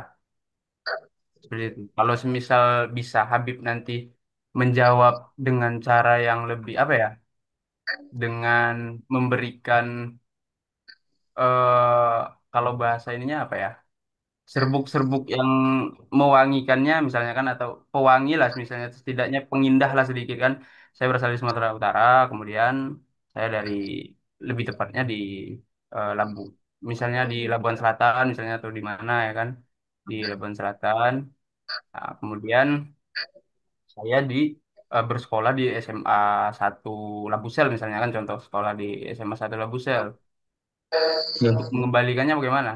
S4: Seperti itu. Kalau semisal bisa Habib nanti menjawab dengan cara yang lebih apa ya? Dengan memberikan kalau bahasa ininya apa ya? Serbuk-serbuk yang mewangikannya misalnya kan atau pewangi lah misalnya setidaknya pengindah lah sedikit kan. Saya berasal dari Sumatera Utara, kemudian saya dari lebih tepatnya di Lampung. Misalnya di Labuan Selatan misalnya atau di mana ya kan? Di Labuan Selatan. Nah, kemudian saya bersekolah di SMA 1 Labusel misalnya kan contoh sekolah di SMA 1 Labusel. Untuk
S5: Ya.
S4: mengembalikannya bagaimana?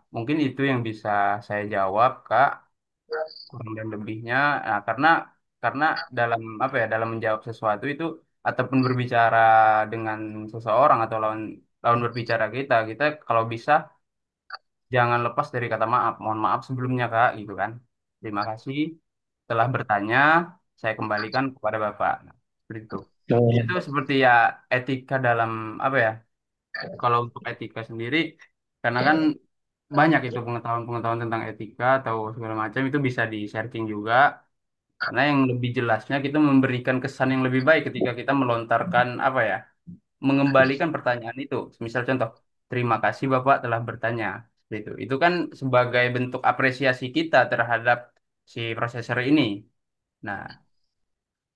S4: Mungkin itu yang bisa saya jawab, Kak. Kurang dan lebihnya karena dalam apa ya dalam menjawab sesuatu itu ataupun berbicara dengan seseorang atau lawan lawan berbicara kita kalau bisa jangan lepas dari kata maaf, mohon maaf sebelumnya Kak gitu kan, terima kasih telah bertanya, saya kembalikan kepada Bapak. Nah, seperti itu. Itu seperti ya etika dalam apa ya, kalau untuk etika sendiri karena kan banyak itu pengetahuan-pengetahuan tentang etika atau segala macam itu bisa di searching juga. Karena yang lebih jelasnya kita memberikan kesan yang lebih baik ketika kita melontarkan apa ya, mengembalikan pertanyaan itu. Misal contoh, terima kasih Bapak telah bertanya. Seperti itu. Itu kan sebagai bentuk apresiasi kita terhadap si prosesor ini. Nah,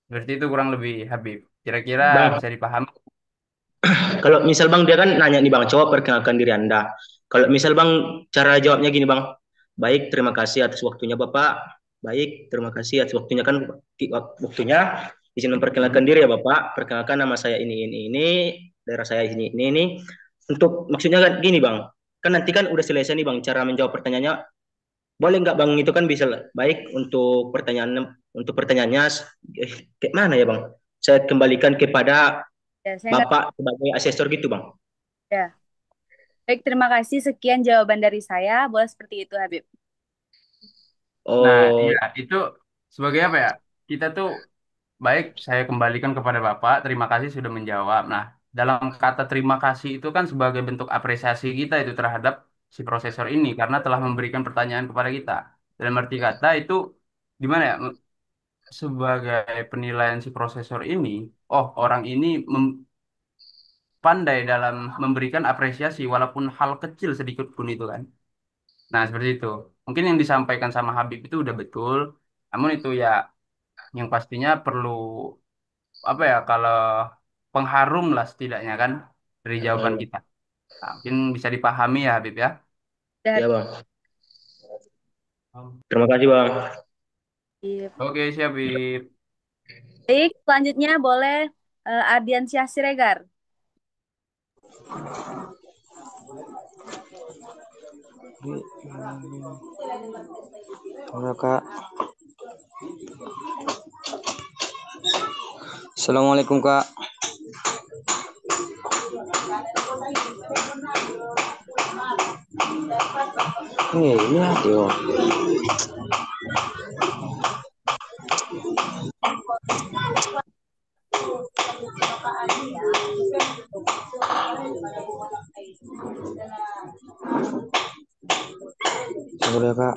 S4: seperti itu kurang lebih Habib. Kira-kira
S5: Bang,
S4: bisa dipahami.
S5: kalau misal Bang dia kan nanya nih Bang, coba perkenalkan diri Anda. Kalau misal Bang cara jawabnya gini Bang, baik terima kasih atas waktunya Bapak. Baik terima kasih atas waktunya kan waktunya. Izin memperkenalkan
S4: Hmm.
S5: diri ya Bapak. Perkenalkan nama saya ini, daerah saya ini. Untuk maksudnya kan gini Bang, kan nanti kan udah selesai nih Bang cara menjawab pertanyaannya. Boleh nggak Bang itu kan bisa baik untuk pertanyaannya kayak mana ya Bang? Saya kembalikan kepada
S3: Ya, saya nggak.
S5: Bapak sebagai asesor gitu, Bang.
S3: Ya. Baik, terima kasih. Sekian jawaban dari saya. Boleh seperti itu, Habib.
S4: Nah, iya
S5: Oh,
S4: itu sebagai apa ya? Kita tuh baik, saya kembalikan kepada Bapak. Terima kasih sudah menjawab. Nah, dalam kata terima kasih itu kan sebagai bentuk apresiasi kita itu terhadap si prosesor ini karena telah memberikan pertanyaan kepada kita. Dalam arti kata itu gimana ya? Sebagai penilaian si prosesor ini, oh orang ini pandai dalam memberikan apresiasi walaupun hal kecil sedikit pun itu kan. Nah, seperti itu. Mungkin yang disampaikan sama Habib itu udah betul. Namun itu ya yang pastinya perlu apa ya kalau pengharum lah setidaknya kan dari jawaban kita. Nah, mungkin bisa dipahami ya Habib ya.
S3: Dan
S5: ya Bang. Terima kasih, Bang.
S4: Oke siap Habib.
S3: baik, selanjutnya boleh Ardian Syah Siregar.
S6: Halo Kak. Assalamualaikum Kak. Ini aduh. Sabar ya Kak.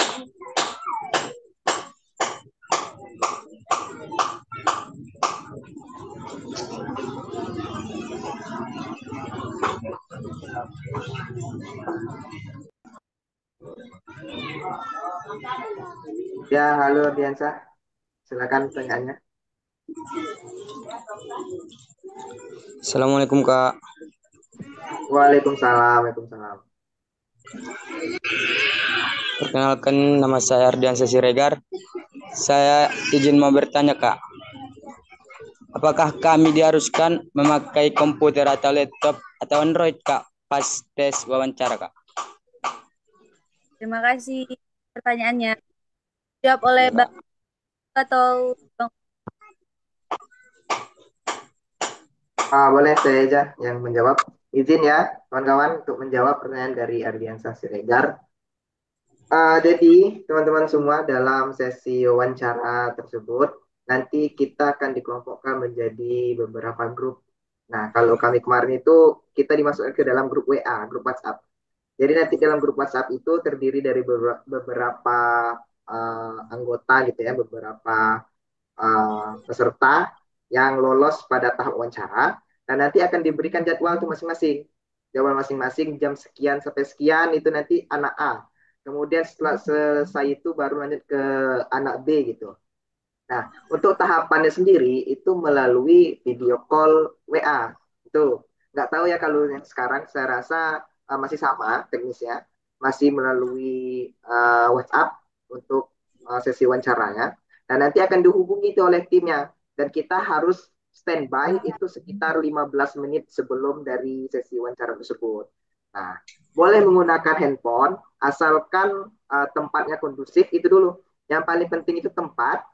S1: Ya, halo Diansa. Silakan pertanyaannya.
S6: Assalamualaikum Kak.
S1: Waalaikumsalam. Waalaikumsalam.
S6: Perkenalkan nama saya Ardian Siregar. Saya izin mau bertanya Kak. apakah kami diharuskan memakai komputer atau laptop atau Android, Kak, pas tes wawancara, Kak?
S3: Terima kasih pertanyaannya. Jawab oleh
S6: Ya,
S3: Bang
S6: Kak.
S3: atau Bang.
S1: Boleh saya aja yang menjawab. Izin ya, kawan-kawan, untuk menjawab pertanyaan dari Ardiansah Siregar. Jadi, teman-teman semua dalam sesi wawancara tersebut, nanti kita akan dikelompokkan menjadi beberapa grup. Nah, kalau kami kemarin itu, kita dimasukkan ke dalam grup WA, grup WhatsApp. Jadi nanti dalam grup WhatsApp itu terdiri dari beberapa anggota gitu ya, beberapa peserta yang lolos pada tahap wawancara. Dan nanti akan diberikan jadwal tuh masing-masing. Jadwal masing-masing jam sekian sampai sekian itu nanti anak A. Kemudian setelah selesai itu baru lanjut ke anak B gitu. Nah, untuk tahapannya sendiri itu melalui video call WA. Itu nggak tahu ya kalau yang sekarang saya rasa masih sama teknisnya, masih melalui WhatsApp untuk sesi wawancaranya. Dan nanti akan dihubungi itu oleh timnya. Dan kita harus standby itu sekitar 15 menit sebelum dari sesi wawancara tersebut. Nah, boleh menggunakan handphone asalkan tempatnya kondusif itu dulu. Yang paling penting itu tempat,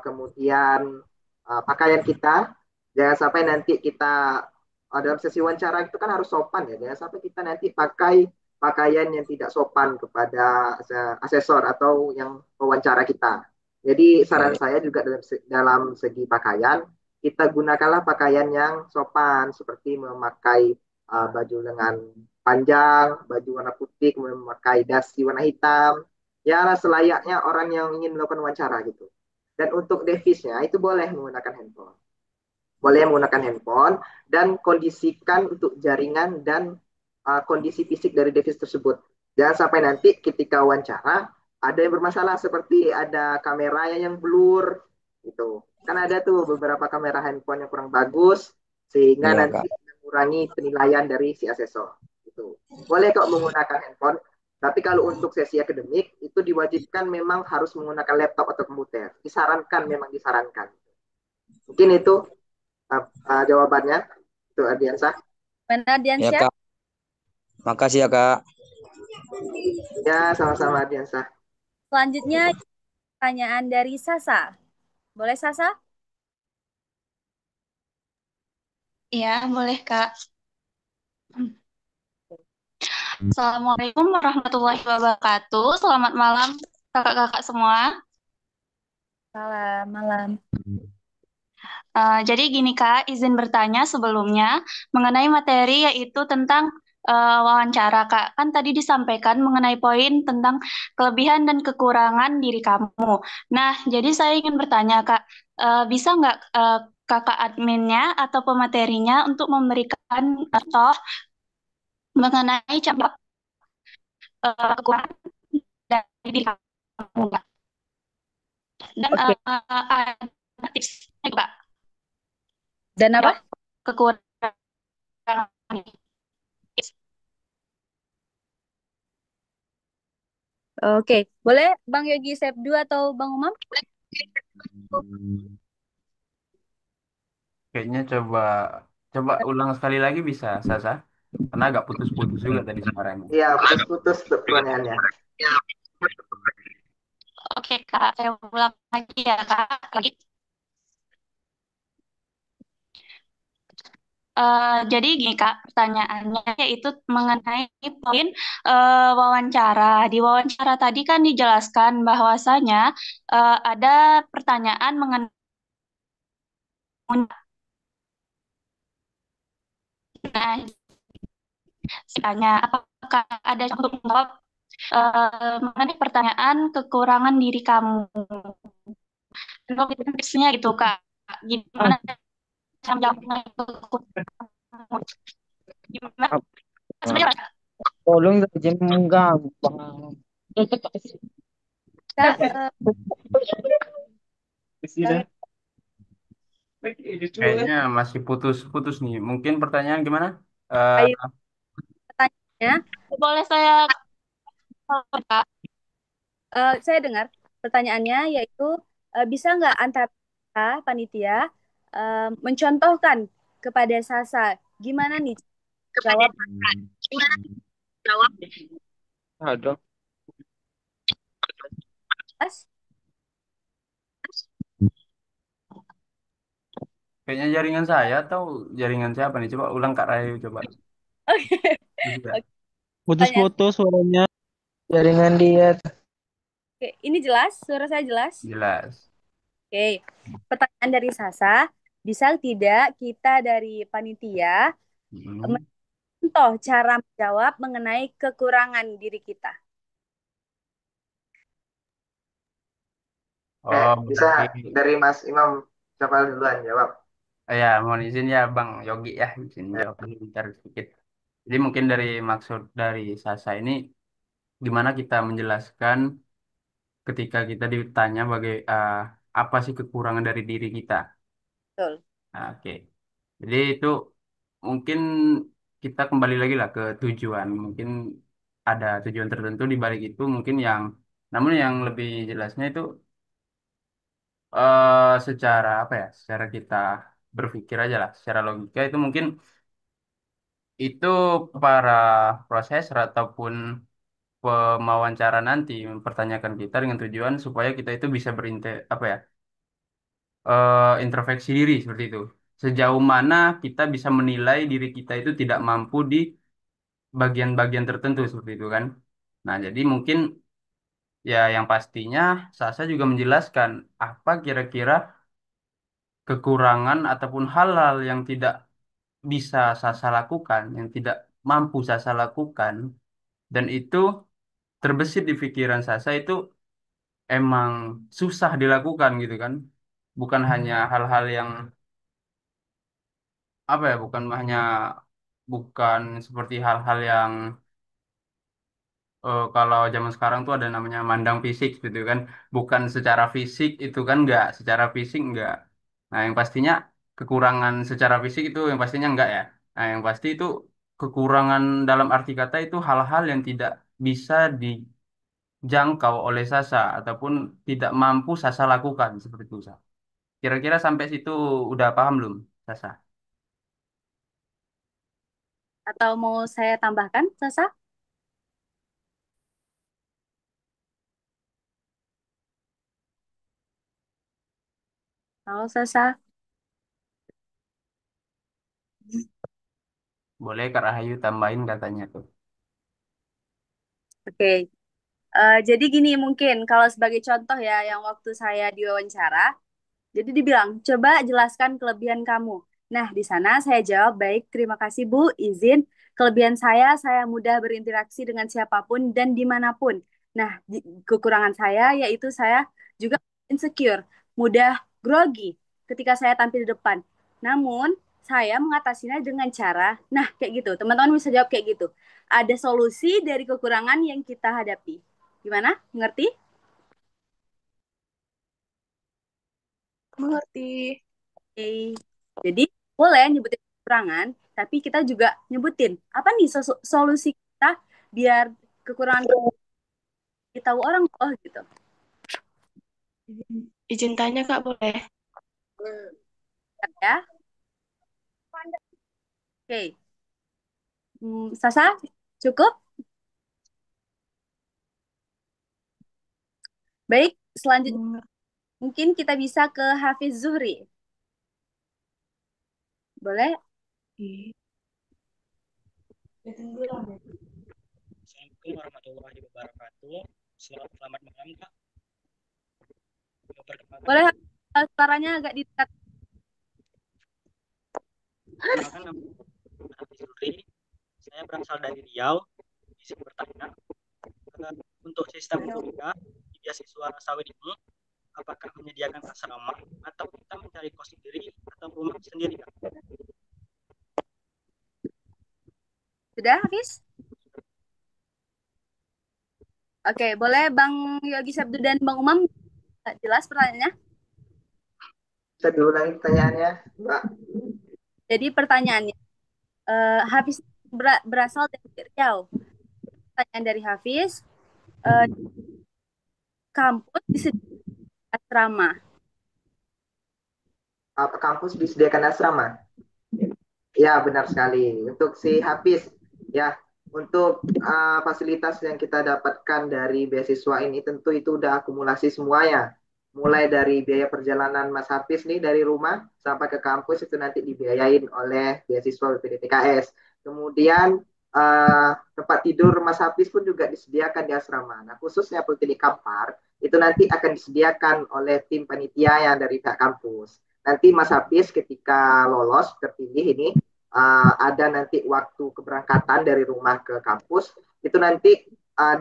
S1: kemudian pakaian kita, jangan sampai nanti kita dalam sesi wawancara itu kan harus sopan ya, jangan sampai kita nanti pakai pakaian yang tidak sopan kepada asesor atau yang wawancara kita. Jadi saran
S6: Oke.
S1: saya juga dalam segi pakaian, kita gunakanlah pakaian yang sopan seperti memakai baju lengan panjang, baju warna putih, kemudian memakai dasi warna hitam, ya selayaknya orang yang ingin melakukan wawancara gitu. Dan untuk device-nya itu boleh menggunakan handphone. Boleh menggunakan handphone dan kondisikan untuk jaringan dan kondisi fisik dari device tersebut. Jangan sampai nanti ketika wawancara ada yang bermasalah seperti ada kamera yang blur gitu. Kan ada tuh beberapa kamera handphone yang kurang bagus sehingga
S6: Iya,
S1: nanti
S6: Kak.
S1: mengurangi penilaian dari si asesor. Gitu. Boleh kok menggunakan handphone, tapi kalau untuk sesi akademik itu diwajibkan memang harus menggunakan laptop atau komputer. Disarankan, memang disarankan. Mungkin itu jawabannya untuk Ardiansah.
S3: Mana
S6: Ya,
S3: Diansyah?
S6: Kak. Makasih ya, Kak.
S1: Ya, sama-sama Ardiansah.
S3: Selanjutnya pertanyaan dari Sasa. Boleh Sasa?
S7: Iya, boleh Kak. Assalamualaikum warahmatullahi wabarakatuh. Selamat malam kakak-kakak semua.
S3: Salam malam.
S7: Jadi gini Kak, izin bertanya sebelumnya mengenai materi yaitu tentang wawancara Kak. Kan tadi disampaikan mengenai poin tentang kelebihan dan kekurangan diri kamu. Nah, jadi saya ingin bertanya Kak, bisa nggak kakak adminnya atau pematerinya untuk memberikan contoh mengenai contoh kekurangan dari diri kamu Kak? Dan
S3: Oke.
S7: ada tipsnya juga
S3: Dan apa?
S7: kekurangan.
S3: Oke. Boleh Bang Yogi Sepdu atau Bang Umam?
S4: Kayaknya coba coba ulang sekali lagi bisa, Sasa? Karena agak putus-putus juga tadi suaranya.
S1: Iya, putus-putus pertanyaannya.
S7: Oke Kak, saya ulang lagi ya Kak. Lagi. Jadi gini Kak, pertanyaannya yaitu mengenai poin wawancara. Di wawancara tadi kan dijelaskan bahwasanya ada pertanyaan mengenai nah, tanya apakah ada untuk menjawab mengenai pertanyaan kekurangan diri kamu. Kalau tipsnya gitu Kak, gimana cara menjawabnya kekurangan? Gimana? Sebenarnya
S2: Tolong jangan gampang.
S3: Kak,
S4: Kayaknya masih putus-putus nih. Mungkin pertanyaan gimana? Eh,
S3: ayo pertanyaannya.
S7: boleh saya Kak?
S3: Saya dengar pertanyaannya yaitu bisa nggak antara kita, panitia mencontohkan kepada Sasa. Gimana nih jawab
S2: Ada.
S3: Mas?
S4: Kayaknya jaringan saya atau jaringan siapa nih? Coba ulang Kak Rahayu coba.
S3: Oke.
S4: Bisa.
S3: Oke, pertanyaan.
S8: Putus-putus suaranya.
S2: Jaringan dia.
S3: Oke, ini jelas? Suara saya jelas?
S4: Jelas.
S3: Oke, pertanyaan dari Sasa. Bisa tidak kita dari panitia
S4: Hmm.
S3: mencontoh cara menjawab mengenai kekurangan diri kita?
S4: Oh,
S1: Bisa
S4: berarti
S1: dari Mas Imam siapa duluan jawab?
S4: ya mohon izin ya Bang Yogi ya, izin
S1: Ya,
S4: jawab dulu bentar sedikit. Jadi mungkin dari maksud dari Sasa ini gimana kita menjelaskan ketika kita ditanya apa sih kekurangan dari diri kita.
S3: Betul.
S4: Nah, oke. Jadi itu mungkin kita kembali lagi lah ke tujuan. Mungkin ada tujuan tertentu di balik itu mungkin namun yang lebih jelasnya itu secara apa ya? Secara kita berpikir aja lah, secara logika itu mungkin itu para proseser ataupun pemawancara nanti mempertanyakan kita dengan tujuan supaya kita itu bisa apa ya? Introspeksi diri seperti itu. Sejauh mana kita bisa menilai diri kita itu tidak mampu di bagian-bagian tertentu seperti itu kan. Nah, jadi mungkin ya yang pastinya Sasa juga menjelaskan apa kira-kira kekurangan ataupun hal-hal yang tidak bisa Sasa lakukan, yang tidak mampu Sasa lakukan, dan itu terbesit di pikiran Sasa itu emang susah dilakukan gitu kan. Bukan hanya hal-hal yang apa ya, bukan seperti hal-hal yang kalau zaman sekarang tuh ada namanya mandang fisik gitu kan, bukan secara fisik itu kan enggak, secara fisik enggak. Nah yang pastinya kekurangan secara fisik itu yang pastinya enggak ya. Nah yang pasti itu kekurangan dalam arti kata itu hal-hal yang tidak bisa dijangkau oleh Sasa ataupun tidak mampu Sasa lakukan seperti itu. Sa. Kira-kira sampai situ udah paham belum, Sasa?
S3: Atau mau saya tambahkan, Sasa? Halo, Sasa.
S4: Boleh Kak Rahayu tambahin katanya tuh.
S3: Oke. Jadi gini mungkin kalau sebagai contoh ya yang waktu saya diwawancara, jadi dibilang, coba jelaskan kelebihan kamu. Nah, di sana saya jawab, baik, terima kasih Bu, izin. Kelebihan saya mudah berinteraksi dengan siapapun dan dimanapun. Nah, kekurangan saya yaitu saya juga insecure, mudah grogi ketika saya tampil di depan. Namun, saya mengatasinya dengan cara, nah kayak gitu, teman-teman bisa jawab kayak gitu. Ada solusi dari kekurangan yang kita hadapi. Gimana? Mengerti?
S7: Mengerti.
S3: Oke. Jadi boleh nyebutin kekurangan, tapi kita juga nyebutin apa nih solusi kita biar kekurangan kita tahu orang oh gitu.
S7: Izin tanya Kak, boleh?
S3: Ya. Oke. Sasa, cukup? Baik, selanjutnya mungkin kita bisa ke Hafiz Zuhri. Boleh?
S5: Assalamualaikum warahmatullahi wabarakatuh. Selamat malam, Kak.
S3: Boleh suaranya agak dekat.
S5: Perkenalkan nama saya Zuri. Saya berasal dari Riau. Izin bertanya, untuk sistem kuliah di beasiswa sawit ini, apakah menyediakan asrama atau kita mencari kos sendiri atau rumah sendiri, Kak?
S3: Sudah, Hafiz? Oke, boleh Bang Yogi Sabdu dan Bang Umam jelas pertanyaannya?
S1: Bisa diulangi pertanyaannya, Mbak?
S3: Jadi pertanyaannya, Hafiz berasal dari Riau. Pertanyaan dari Hafiz, kampus disediakan asrama.
S1: kampus disediakan asrama. Ya, benar sekali. Untuk si Hafiz, ya, untuk fasilitas yang kita dapatkan dari beasiswa ini tentu itu udah akumulasi semuanya. Mulai dari biaya perjalanan Mas Hafiz nih dari rumah sampai ke kampus itu nanti dibiayain oleh beasiswa BPDPKS. Kemudian tempat tidur Mas Hafiz pun juga disediakan di asrama. Nah, khususnya Politeknik Kampar itu nanti akan disediakan oleh tim panitia yang dari pihak kampus. Nanti Mas Hafiz ketika lolos terpilih ini ada nanti waktu keberangkatan dari rumah ke kampus, itu nanti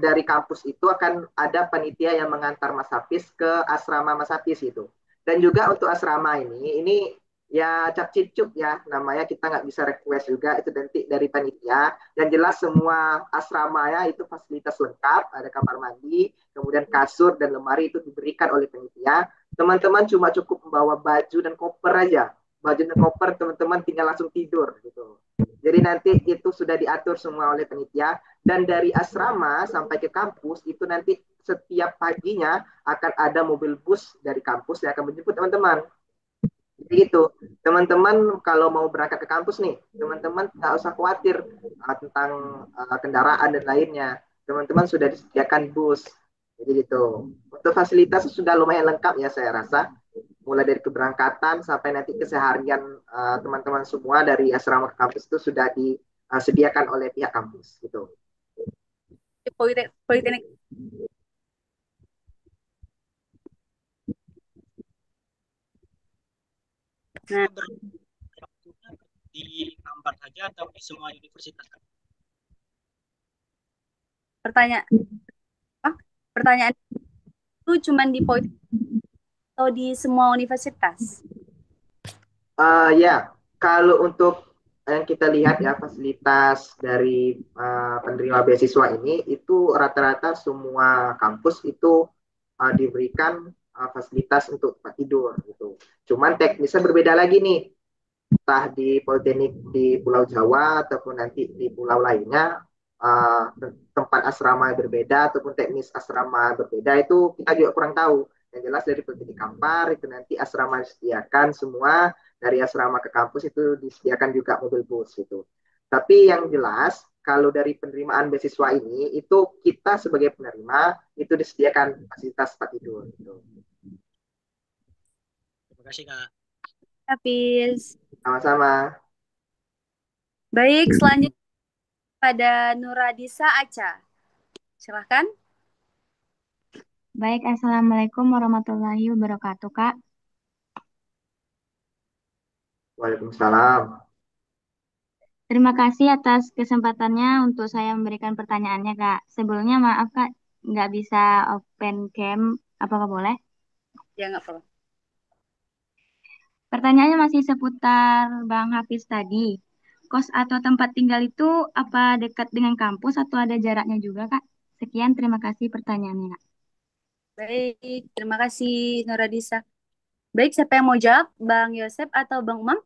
S1: dari kampus itu akan ada panitia yang mengantar Mas Hafiz ke asrama Mas Hafiz itu. Dan juga untuk asrama ini ya cap cicuk ya namanya, kita nggak bisa request juga, itu nanti dari panitia. Yang jelas semua asrama ya itu fasilitas lengkap, ada kamar mandi, kemudian kasur dan lemari itu diberikan oleh panitia. Teman-teman cuma cukup membawa baju dan koper aja, baju dan koper, teman-teman tinggal langsung tidur gitu. Jadi nanti itu sudah diatur semua oleh panitia, dan dari asrama sampai ke kampus itu nanti setiap paginya akan ada mobil bus dari kampus yang akan menjemput teman-teman. Jadi gitu, teman-teman kalau mau berangkat ke kampus nih, teman-teman nggak usah khawatir tentang kendaraan dan lainnya. Teman-teman sudah disediakan bus. Jadi gitu. Untuk fasilitas sudah lumayan lengkap ya saya rasa, mulai dari keberangkatan sampai nanti keseharian teman-teman semua dari asrama ke kampus itu sudah disediakan oleh pihak kampus gitu.
S3: Politeknik. Nah,
S5: di Kampar saja atau di semua universitas?
S3: pertanyaan itu cuma di Politeknik atau di semua universitas?
S1: Ya, kalau untuk yang kita lihat ya fasilitas dari penerima beasiswa ini itu rata-rata semua kampus itu diberikan fasilitas untuk tempat tidur gitu. Cuman teknisnya berbeda lagi nih, entah di Politeknik di Pulau Jawa ataupun nanti di pulau lainnya, tempat asrama berbeda ataupun teknis asrama berbeda, itu kita juga kurang tahu. Yang jelas dari Politeknik Kampar itu nanti asrama disediakan semua, dari asrama ke kampus itu disediakan juga mobil bus gitu. Tapi yang jelas kalau dari penerimaan beasiswa ini itu kita sebagai penerima itu disediakan fasilitas tempat tidur gitu.
S5: Terima kasih Kak.
S3: Hafiz.
S1: Sama-sama.
S3: Baik, selanjutnya pada Nuradisa Aca. Silahkan.
S8: Baik, Assalamualaikum warahmatullahi wabarakatuh, Kak.
S1: Waalaikumsalam.
S8: Terima kasih atas kesempatannya untuk saya memberikan pertanyaannya, Kak. Sebelumnya maaf, Kak, nggak bisa open cam. Apakah boleh?
S3: Ya, nggak apa-apa.
S8: Pertanyaannya masih seputar Bang Hafiz tadi. Kos atau tempat tinggal itu apa dekat dengan kampus atau ada jaraknya juga, Kak? Sekian, terima kasih pertanyaannya, Kak.
S3: Baik, terima kasih Nuradisa. Baik, siapa yang mau jawab? Bang Yosep atau Bang Umam?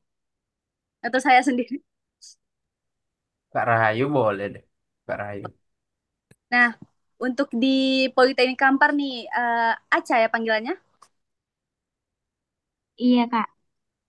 S3: Atau saya sendiri?
S4: Kak Rahayu boleh deh. Kak Rahayu.
S3: Nah, untuk di Politeknik Kampar nih, Aca ya panggilannya?
S8: Iya, Kak.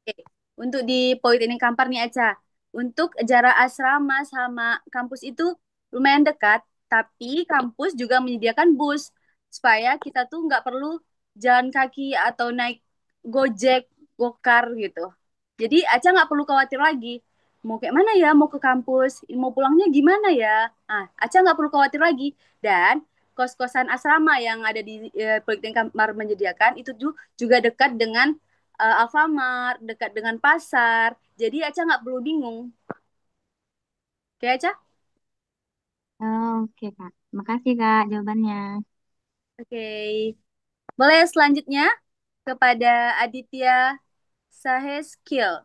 S3: Oke. Untuk di Politeknik Kampar nih Aca, untuk jarak asrama sama kampus itu lumayan dekat, tapi kampus juga menyediakan bus supaya kita tuh nggak perlu jalan kaki atau naik Gojek, Gokar gitu. Jadi Aca nggak perlu khawatir lagi. Mau kayak mana ya, mau ke kampus, mau pulangnya gimana ya? Aca nggak perlu khawatir lagi. Dan kos-kosan asrama yang ada di Politeknik Kampar menyediakan itu juga dekat dengan Alfamart, dekat dengan pasar. Jadi Aca nggak perlu bingung. Oke, Aca?
S8: Oke, Kak. Makasih, Kak, jawabannya.
S3: Oke. Boleh selanjutnya kepada Aditya Saheskil.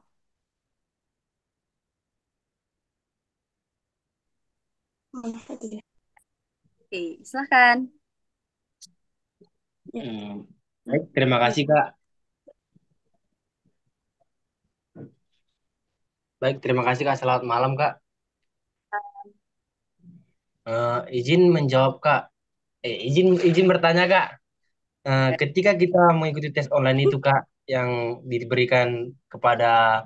S3: Oke, silahkan.
S5: Baik, terima kasih Kak. Baik, terima kasih Kak. Selamat malam Kak. Izin menjawab Kak. Izin bertanya Kak. Ketika kita mengikuti tes online itu Kak,
S9: yang diberikan kepada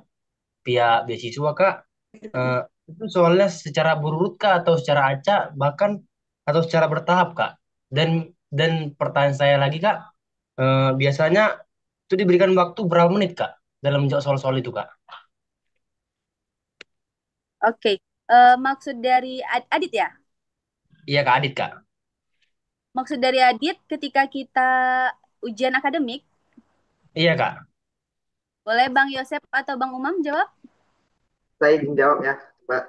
S9: pihak beasiswa Kak, eh, itu soalnya secara berurut Kak atau secara acak bahkan atau secara bertahap Kak. Dan pertanyaan saya lagi Kak, biasanya itu diberikan waktu berapa menit Kak dalam menjawab soal-soal itu Kak?
S3: Oke, maksud dari Adit ya?
S9: Iya Kak Adit Kak.
S3: Maksud dari Adit ketika kita ujian akademik,
S9: Iya Kak.
S3: boleh Bang Yosep atau Bang Umam jawab?
S1: Saya ingin jawab ya, Mbak.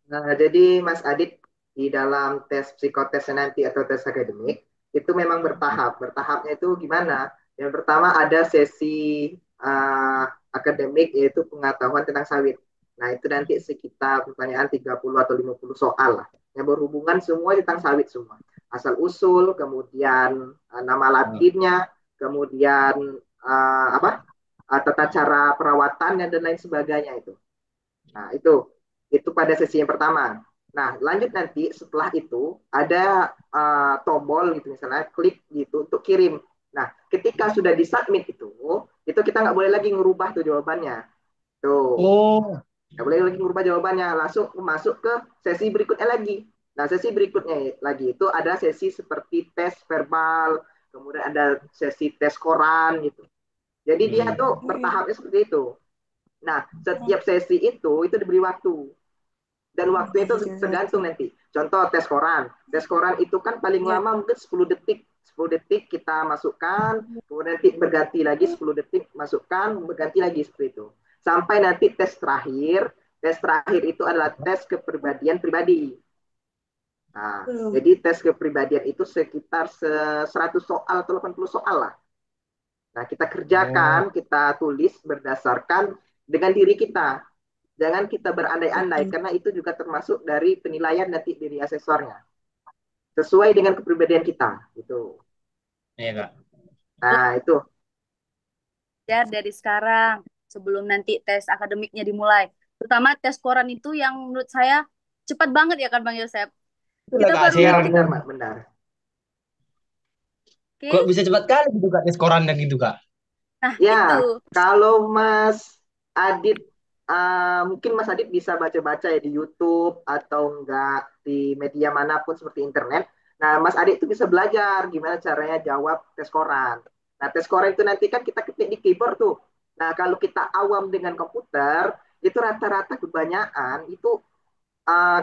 S1: Nah, jadi Mas Adit di dalam tes psikotes nanti atau tes akademik itu memang bertahap. Bertahapnya itu gimana? Yang pertama ada sesi akademik yaitu pengetahuan tentang sawit. Nah, itu nanti sekitar pertanyaan 30 atau 50 soal lah. Yang berhubungan semua tentang sawit semua. Asal usul, kemudian nama latinnya, kemudian tata cara perawatannya dan lain sebagainya itu. Nah, itu pada sesi yang pertama. Nah, lanjut nanti setelah itu ada tombol gitu misalnya klik gitu untuk kirim. Nah, ketika sudah disubmit itu kita nggak boleh lagi ngerubah tuh jawabannya. Tuh,
S9: Oh,
S1: nggak boleh lagi ngerubah jawabannya, langsung masuk ke sesi berikutnya lagi. Nah, sesi berikutnya lagi itu ada sesi seperti tes verbal, kemudian ada sesi tes koran gitu. Jadi dia tuh bertahapnya seperti itu. Nah, setiap sesi itu diberi waktu. Dan waktu itu tergantung nanti. Contoh tes koran. Tes koran itu kan paling lama mungkin 10 detik. 10 detik kita masukkan, kemudian nanti berganti lagi 10 detik masukkan, berganti lagi seperti itu. Sampai nanti tes terakhir. Tes terakhir itu adalah tes kepribadian pribadi. Nah, jadi tes kepribadian itu sekitar 100 soal atau 80 soal lah. Nah, kita kerjakan, kita tulis berdasarkan dengan diri kita. Jangan kita berandai-andai, karena itu juga termasuk dari penilaian nanti dari asesornya. Sesuai dengan kepribadian kita. Gitu.
S9: iya Kak.
S1: Nah, itu.
S3: Ya, dari sekarang, sebelum nanti tes akademiknya dimulai. Terutama tes koran itu yang menurut saya cepat banget ya kan Bang Yosep?
S9: Itulah
S3: Kita
S9: Kak,
S3: baru
S9: saya
S1: Ya,
S3: nanti,
S1: benar,
S9: heran.
S1: Mak. Benar.
S9: Kok
S3: oke?
S9: bisa cepat kali gitu Kak tes korannya gitu Kak?
S3: Nah, itu.
S1: Ya, kalau Mas Adit, mungkin Mas Adit bisa baca-baca ya di YouTube atau enggak di media manapun seperti internet. Nah, Mas Adit itu bisa belajar gimana caranya jawab tes koran. Nah, tes koran itu nanti kan kita ketik di keyboard tuh. Nah, kalau kita awam dengan komputer, itu rata-rata kebanyakan itu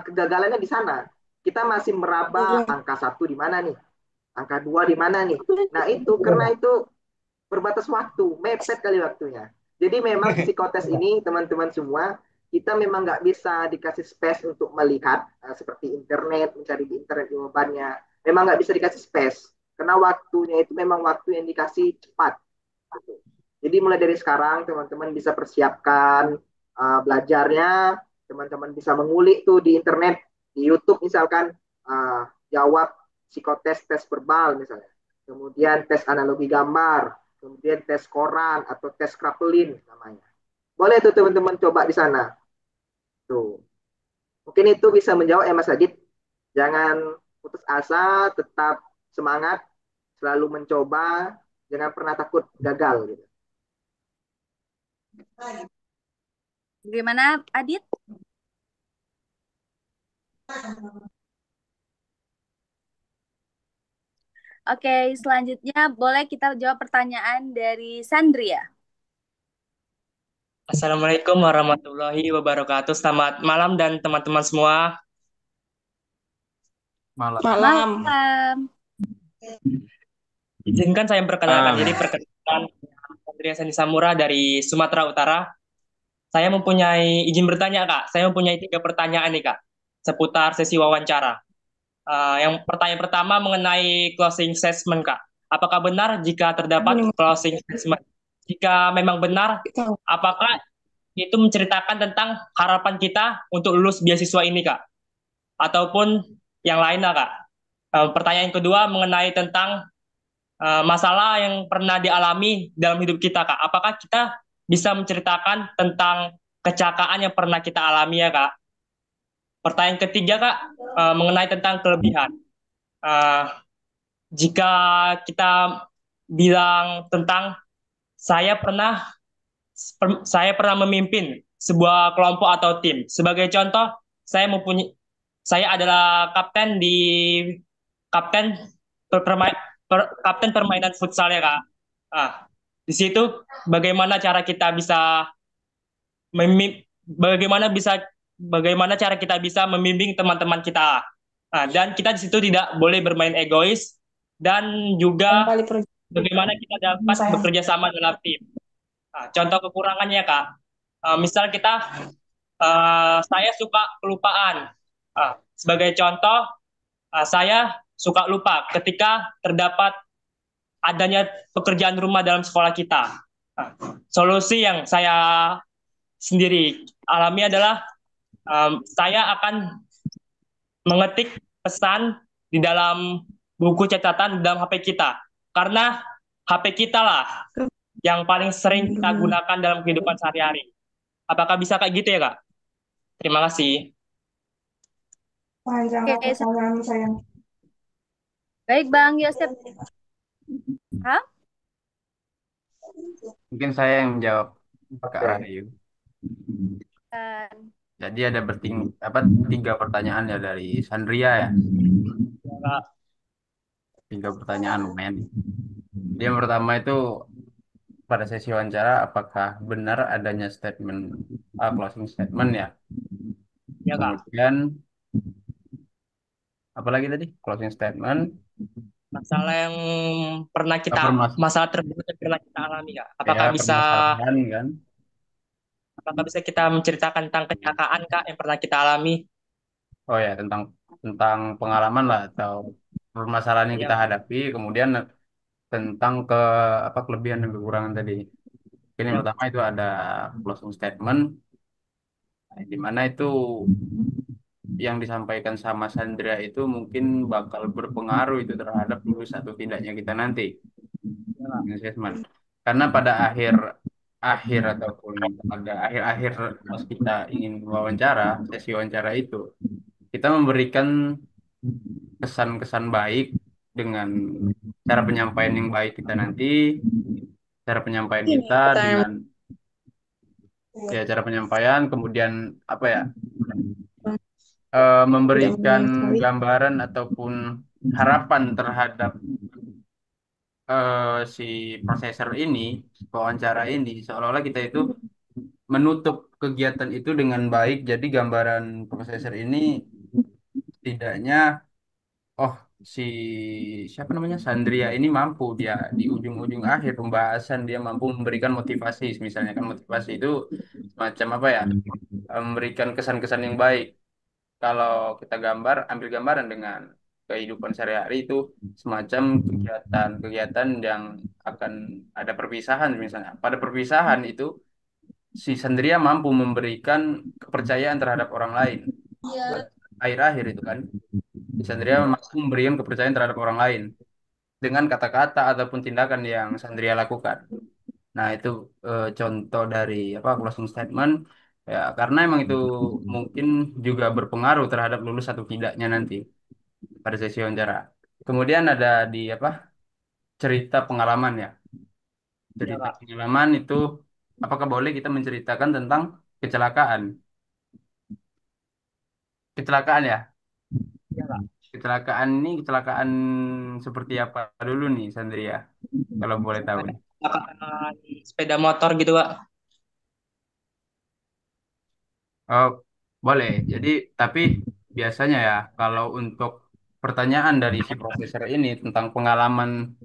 S1: kegagalannya di sana. Kita masih meraba angka satu di mana nih, angka dua di mana nih. Nah, itu karena itu berbatas waktu, mepet kali waktunya. Jadi memang psikotes ini teman-teman semua, kita memang nggak bisa dikasih space untuk melihat seperti internet, mencari di internet jawabannya. Memang nggak bisa dikasih space, karena waktunya itu memang waktu yang dikasih cepat. Gitu. Jadi mulai dari sekarang teman-teman bisa persiapkan belajarnya, teman-teman bisa mengulik tuh di internet, di YouTube misalkan, jawab psikotes tes verbal misalnya. Kemudian tes analogi gambar, kemudian tes koran atau tes krapelin namanya. Boleh tuh teman-teman coba di sana. Tuh. Mungkin itu bisa menjawab ya Mas Adit. Jangan putus asa, tetap semangat, selalu mencoba, jangan pernah takut gagal gitu.
S3: Bagaimana Adit? Oke, selanjutnya boleh kita jawab pertanyaan dari Sandria.
S5: Assalamualaikum warahmatullahi wabarakatuh. Selamat malam dan teman-teman semua.
S4: Malam.
S3: Malam.
S5: Izinkan saya memperkenalkan diri. Perkenalkan, Andrea Sandi Samura dari Sumatera Utara. Saya mempunyai izin bertanya, Kak. Saya mempunyai 3 pertanyaan nih, Kak, seputar sesi wawancara. Yang pertanyaan pertama mengenai closing statement, Kak. Apakah benar jika terdapat closing statement? Jika memang benar, apakah itu menceritakan tentang harapan kita untuk lulus beasiswa ini, Kak? Ataupun yang lainnya, Kak? Pertanyaan kedua mengenai tentang masalah yang pernah dialami dalam hidup kita, Kak. Apakah kita bisa menceritakan tentang kecelakaan yang pernah kita alami ya, Kak? Pertanyaan ketiga, Kak, mengenai tentang kelebihan. Jika kita
S10: bilang tentang saya pernah saya pernah memimpin sebuah kelompok atau tim. Sebagai contoh, saya adalah kapten kapten permainan futsal ya Kak. Ah, di situ bagaimana cara kita bisa bagaimana cara kita bisa membimbing teman-teman kita. Nah, dan kita di situ tidak boleh bermain egois dan juga bagaimana kita dapat bekerja sama dalam tim. Nah, contoh kekurangannya Kak, misal saya suka kelupaan. Sebagai contoh, saya suka lupa ketika terdapat adanya pekerjaan rumah dalam sekolah kita. Nah, solusi yang saya sendiri alami adalah saya akan mengetik pesan di dalam buku catatan dalam HP kita. Karena HP kita lah yang paling sering kita gunakan dalam kehidupan sehari-hari. Apakah bisa kayak gitu ya, Kak? Terima kasih.
S3: Oke, baik Bang Yosep. Hah?
S4: Mungkin saya yang menjawab Kak
S1: Oke.
S4: Rahayu.
S3: Dan
S4: Jadi ada tiga pertanyaan ya dari Sandria ya.
S10: Ya, Kak.
S4: Tiga pertanyaan lumayan. Dia yang pertama itu pada sesi wawancara apakah benar adanya closing statement ya.
S10: Ya, Kak.
S4: Kemudian apalagi tadi closing statement.
S10: Masalah yang masalah terburuk yang pernah kita alami, Kak.
S4: Permasalahan kan.
S10: Apakah bisa kita menceritakan tentang kecelakaan, Kak, yang pernah kita alami?
S4: Oh ya, tentang pengalaman lah atau permasalahan yang kita hadapi, kemudian tentang kelebihan dan kekurangan tadi. Ini yang pertama itu ada closing statement, di mana itu yang disampaikan sama Sandra itu mungkin bakal berpengaruh itu terhadap lulus atau tidaknya kita nanti assessment. Karena pada akhir ataupun pada akhir pas kita ingin wawancara, sesi wawancara itu kita memberikan kesan-kesan baik dengan cara penyampaian yang baik kita nanti, cara penyampaian kita dengan cara penyampaian, kemudian memberikan gambaran ataupun harapan terhadap si prosesor ini, wawancara ini, seolah-olah kita itu menutup kegiatan itu dengan baik. Jadi gambaran prosesor ini setidaknya, oh si siapa namanya Sandria ini mampu dia di ujung-ujung akhir pembahasan dia mampu memberikan motivasi, misalnya kan motivasi itu semacam memberikan kesan-kesan yang baik. Kalau kita ambil gambaran dengan kehidupan sehari-hari itu semacam kegiatan-kegiatan yang akan ada perpisahan misalnya. Pada perpisahan itu si Sandria mampu memberikan kepercayaan terhadap orang lain. Akhir-akhir itu kan Sandria mampu memberikan kepercayaan terhadap orang lain dengan kata-kata ataupun tindakan yang Sandria lakukan. Nah, itu contoh dari closing statement ya, karena emang itu mungkin juga berpengaruh terhadap lulus atau tidaknya nanti pada sesi wawancara. Kemudian ada di cerita pengalaman ya. Cerita pengalaman itu apakah boleh kita menceritakan tentang kecelakaan? Kecelakaan ya? Kecelakaan seperti apa dulu nih Sandria? Kalau boleh tahu nih.
S10: Sepeda motor gitu, Kak.
S4: Oh, boleh. Jadi, tapi biasanya ya, kalau untuk pertanyaan dari si profesor ini tentang pengalaman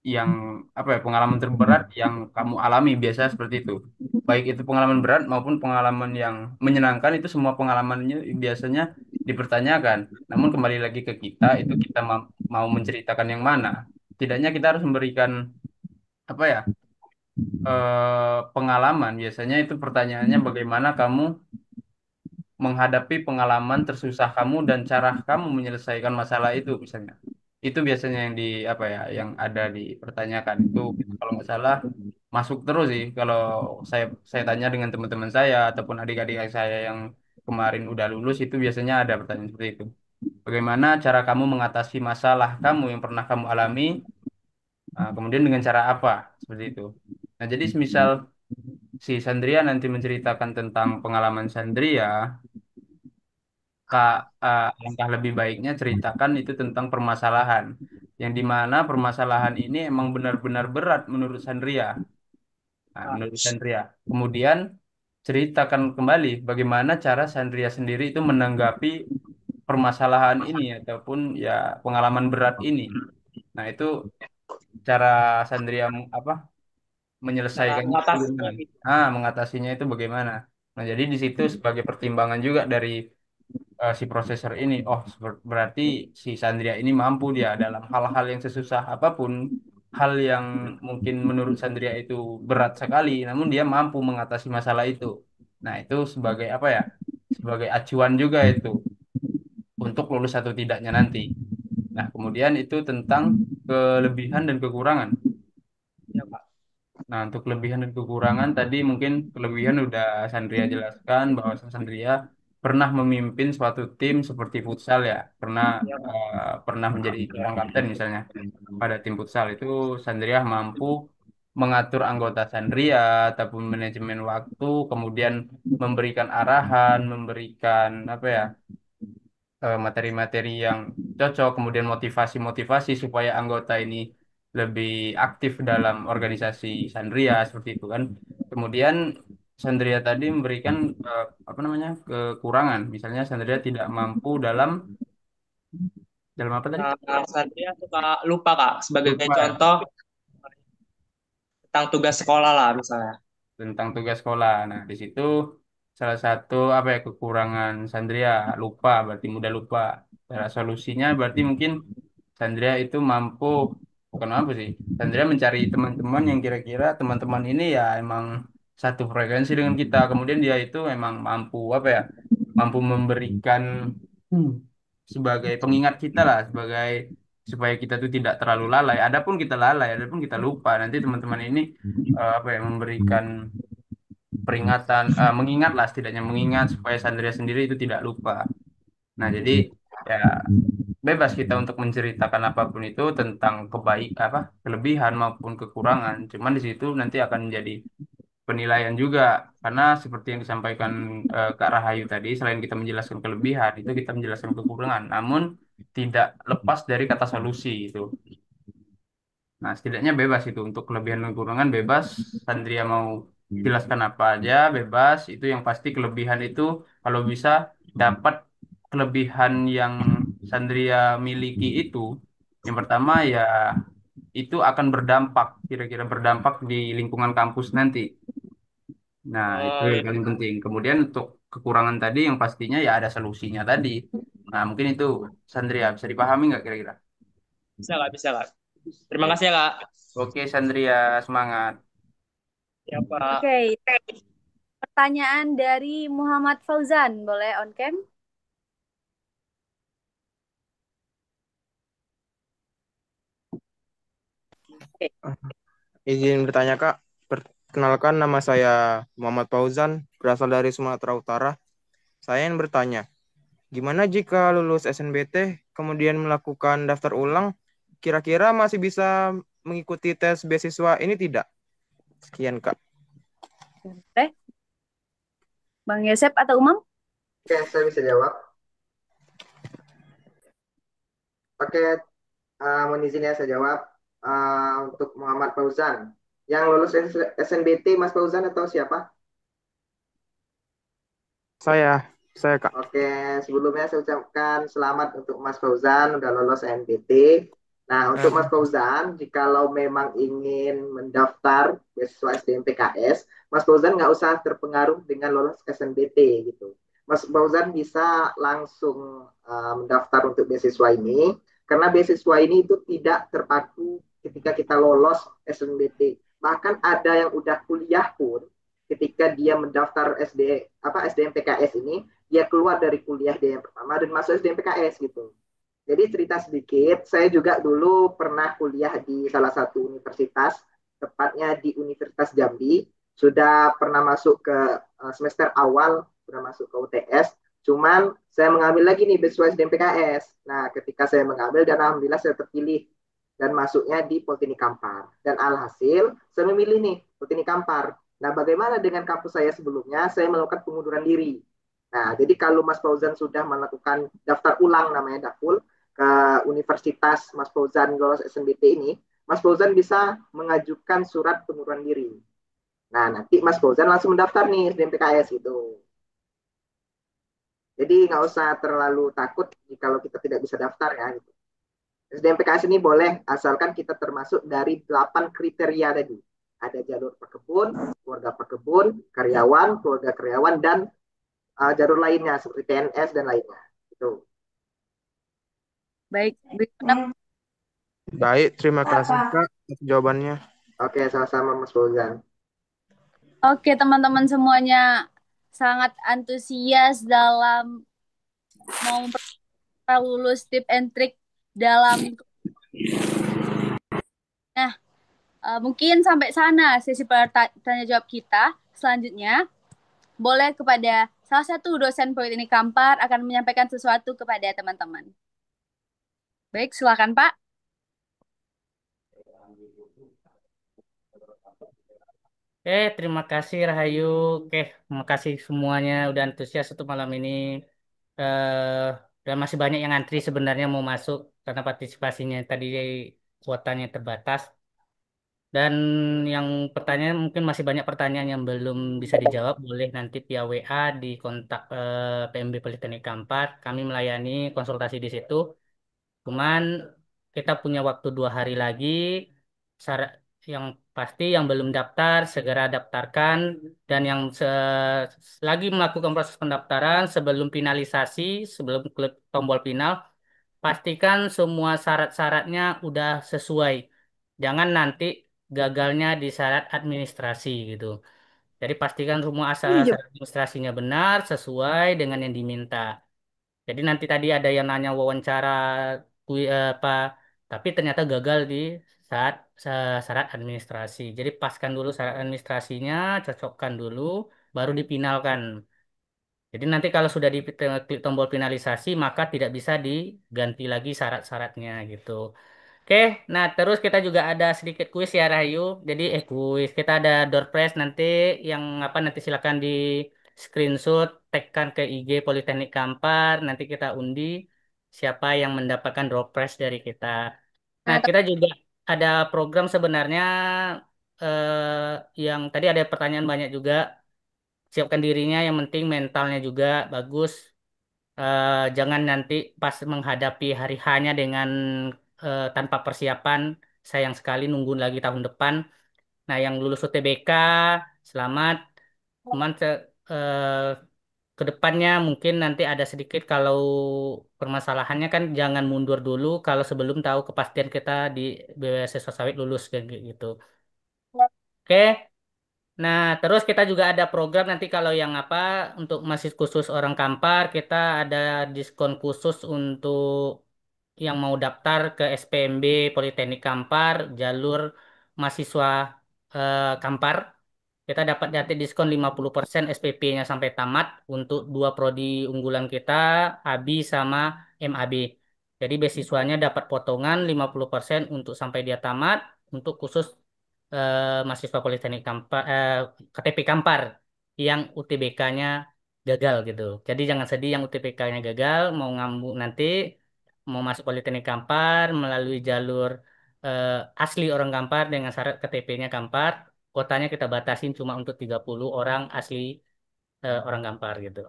S4: yang pengalaman terberat yang kamu alami biasa seperti itu. Baik itu pengalaman berat maupun pengalaman yang menyenangkan itu semua pengalamannya biasanya dipertanyakan. Namun kembali lagi ke kita, itu kita mau menceritakan yang mana. Tidaknya kita harus memberikan pengalaman. Biasanya itu pertanyaannya bagaimana kamu menghadapi pengalaman tersusah kamu dan cara kamu menyelesaikan masalah itu misalnya. Itu biasanya yang yang ada dipertanyakan itu kalau nggak salah masuk terus sih kalau saya tanya dengan teman-teman saya ataupun adik-adik saya yang kemarin udah lulus itu biasanya ada pertanyaan seperti itu. bagaimana cara kamu mengatasi masalah kamu yang pernah kamu alami, kemudian dengan cara apa, seperti itu. Nah, jadi semisal si Sandria nanti menceritakan tentang pengalaman Sandria, Kak, langkah lebih baiknya ceritakan itu tentang permasalahan, yang dimana permasalahan ini emang benar-benar berat menurut Sandria. Nah, menurut Sandria. Kemudian ceritakan kembali bagaimana cara Sandria sendiri itu menanggapi permasalahan ini ataupun ya pengalaman berat ini. Nah, itu cara Sandria apa
S10: Cara
S4: menyelesaikannya itu
S10: mengatasinya
S4: bagaimana?
S10: gitu.
S4: Mengatasinya itu bagaimana? Nah, jadi di situ sebagai pertimbangan juga dari si prosesor ini, oh berarti si Sandria ini mampu dia dalam hal-hal yang sesusah apapun, hal yang mungkin menurut Sandria itu berat sekali, namun dia mampu mengatasi masalah itu. Nah, itu sebagai apa ya? Sebagai acuan juga itu untuk lulus atau tidaknya nanti. Nah, kemudian itu tentang kelebihan dan kekurangan.
S10: Ya, Kak.
S4: Nah, untuk kelebihan dan kekurangan tadi mungkin kelebihan udah Sandria jelaskan bahwa Sandria pernah memimpin suatu tim seperti futsal ya, pernah
S10: Ya, Kak.
S4: pernah menjadi seorang kapten misalnya pada tim futsal itu Sandria mampu mengatur anggota Sandria ataupun manajemen waktu, kemudian memberikan arahan, memberikan apa ya materi-materi yang cocok, kemudian motivasi-motivasi supaya anggota ini lebih aktif dalam organisasi Sandria seperti itu kan. Kemudian Sandria tadi memberikan apa namanya kekurangan, misalnya Sandria tidak mampu dalam apa tadi?
S10: Satria suka lupa, Kak. Sebagai
S4: Lupa ya,
S10: contoh tentang tugas sekolah lah misalnya.
S4: tentang tugas sekolah. Nah, di situ salah satu apa ya kekurangan Sandria lupa, berarti mudah lupa. Cara solusinya berarti mungkin Sandria itu mampu bukan mampu sih. Sandria mencari teman-teman yang kira-kira teman-teman ini ya emang satu frekuensi dengan kita. Kemudian dia itu emang mampu apa ya? Mampu memberikan hmm, sebagai pengingat kita lah, sebagai supaya kita tuh tidak terlalu lalai. Adapun kita lalai, adapun kita lupa, nanti teman-teman ini apa ya memberikan peringatan, mengingat lah setidaknya mengingat supaya Sandria sendiri itu tidak lupa. Nah, jadi ya bebas kita untuk menceritakan apapun itu tentang kebaik apa kelebihan maupun kekurangan. Cuman di situ nanti akan menjadi penilaian juga karena seperti yang disampaikan Kak Rahayu tadi, selain kita menjelaskan kelebihan, itu kita menjelaskan kekurangan. Namun tidak lepas dari kata solusi itu. Nah, setidaknya bebas itu untuk kelebihan dan kekurangan bebas. Sandria mau jelaskan apa aja bebas. Itu yang pasti kelebihan itu kalau bisa dapat kelebihan yang Sandria miliki itu. Yang pertama ya itu akan berdampak, kira-kira berdampak di lingkungan kampus nanti. Nah, itu
S10: Oh,
S4: yang paling penting. Kemudian untuk kekurangan tadi yang pastinya ya ada solusinya tadi. Nah, mungkin itu Sandria bisa dipahami nggak kira-kira?
S10: bisa, Kak, bisa, Kak. Terima kasih ya, Kak.
S4: Oke, Sandria, semangat.
S10: Ya, Pak.
S3: Oke, pertanyaan dari Muhammad Fauzan, boleh on cam? Oke.
S2: Izin bertanya Kak, perkenalkan nama saya Muhammad Fauzan, berasal dari Sumatera Utara. Saya ingin bertanya, gimana jika lulus SNBT kemudian melakukan daftar ulang, kira-kira masih bisa mengikuti tes beasiswa ini tidak? Sekian Kak.
S3: Boleh? Bang Yosep atau Umam?
S1: Oke, saya bisa jawab. Oke, mohon izin ya saya jawab. Untuk Muhammad Fauzan. Yang lulus SNBT Mas Fauzan atau siapa?
S2: Saya Kak.
S1: Oke, sebelumnya saya ucapkan selamat untuk Mas Fauzan udah lolos SNBT. Nah, untuk Mas Fauzan, jikalau memang ingin mendaftar beasiswa SDM PKS, Mas Fauzan nggak usah terpengaruh dengan lolos SNBT gitu. Mas Fauzan bisa langsung mendaftar untuk beasiswa ini, karena beasiswa ini itu tidak terpaku ketika kita lolos SNBT. Bahkan ada yang udah kuliah pun, ketika dia mendaftar SDM PKS ini, dia keluar dari kuliah dia yang pertama dan masuk SDM PKS gitu. Jadi cerita sedikit, saya juga dulu pernah kuliah di salah satu universitas, tepatnya di Universitas Jambi. Sudah pernah masuk ke semester awal, sudah masuk ke UTS, Cuman saya mengambil lagi nih beasiswa SDMPKS. Nah, ketika saya mengambil dan alhamdulillah saya terpilih dan masuknya di Politeknik Kampar. Dan alhasil saya memilih nih Politeknik Kampar. Nah, bagaimana dengan kampus saya sebelumnya? Saya melakukan pengunduran diri. Nah, jadi kalau Mas Fauzan sudah melakukan daftar ulang namanya Dakul ke Universitas Mas Fauzan lolos SNBT ini, Mas Fauzan bisa mengajukan surat pengunduran diri. Nah, nanti Mas Fauzan langsung mendaftar nih SDMPKS itu. Jadi nggak usah terlalu takut kalau kita tidak bisa daftar ya. Gitu. SDMPKS ini boleh asalkan kita termasuk dari 8 kriteria tadi. Ada jalur pekebun, keluarga pekebun, karyawan, keluarga karyawan, dan jalur lainnya seperti TNS dan lainnya. Itu.
S3: Baik,
S2: Baik, terima kasih Kak atas jawabannya.
S1: Oke, sama-sama Mas Fauzan.
S3: Oke, teman-teman semuanya sangat antusias dalam mau lulus tip and trick dalam. Nah, mungkin sampai sana sesi tanya jawab kita. Selanjutnya, boleh kepada salah satu dosen Politeknik Kampar akan menyampaikan sesuatu kepada teman-teman. Baik, silakan Pak.
S11: Terima kasih Rahayu. Terima kasih semuanya udah antusias untuk malam ini. Dan masih banyak yang antri sebenarnya mau masuk karena partisipasinya tadi kuotanya terbatas. Dan yang pertanyaan mungkin masih banyak pertanyaan yang belum bisa dijawab. Boleh nanti via WA di kontak PMB Politeknik Kampar. Kami melayani konsultasi di situ. Cuman kita punya waktu 2 hari lagi. Syarat yang pasti yang belum daftar segera daftarkan dan yang lagi melakukan proses pendaftaran sebelum finalisasi, sebelum klik tombol final, pastikan semua syarat-syaratnya udah sesuai. Jangan nanti gagalnya di syarat administrasi gitu. Jadi pastikan semua syarat administrasinya benar sesuai dengan yang diminta. Jadi nanti tadi ada yang nanya wawancara apa, tapi ternyata gagal di saat syarat administrasi. Jadi paskan dulu syarat administrasinya, cocokkan dulu, baru dipinalkan. Jadi nanti kalau sudah klik tombol finalisasi, maka tidak bisa diganti lagi syarat-syaratnya gitu. Oke, nah terus kita juga ada sedikit kuis ya Rahayu. Jadi kuis kita ada door prize nanti yang apa nanti silakan di screenshot, tagkan ke IG Politeknik Kampar, nanti kita undi siapa yang mendapatkan door prize dari kita. Nah, kita juga ada program sebenarnya yang tadi ada pertanyaan banyak juga. Siapkan dirinya, yang penting mentalnya juga bagus. Jangan nanti pas menghadapi hari hanya dengan tanpa persiapan, sayang sekali nunggu lagi tahun depan. Nah, yang lulus UTBK, selamat. Cuman eh, ke depannya mungkin nanti ada sedikit kalau permasalahannya kan jangan mundur dulu kalau sebelum tahu kepastian kita di beasiswa sawit lulus kayak gitu. Oke. Nah, terus kita juga ada program nanti kalau yang apa untuk masih khusus orang Kampar, kita ada diskon khusus untuk yang mau daftar ke SPMB Politeknik Kampar, jalur mahasiswa Kampar. Kita dapat nanti diskon 50% SPP-nya sampai tamat untuk 2 prodi unggulan kita, ABI sama MAB. Jadi beasiswanya dapat potongan 50% untuk sampai dia tamat, untuk khusus mahasiswa Politeknik Kampar, KTP Kampar yang UTBK-nya gagal gitu. Jadi jangan sedih yang UTBK-nya gagal, mau ngambil nanti mau masuk Politeknik Kampar melalui jalur asli orang Kampar dengan syarat KTP-nya Kampar, kotanya kita batasin cuma untuk 30 orang asli orang Kampar gitu.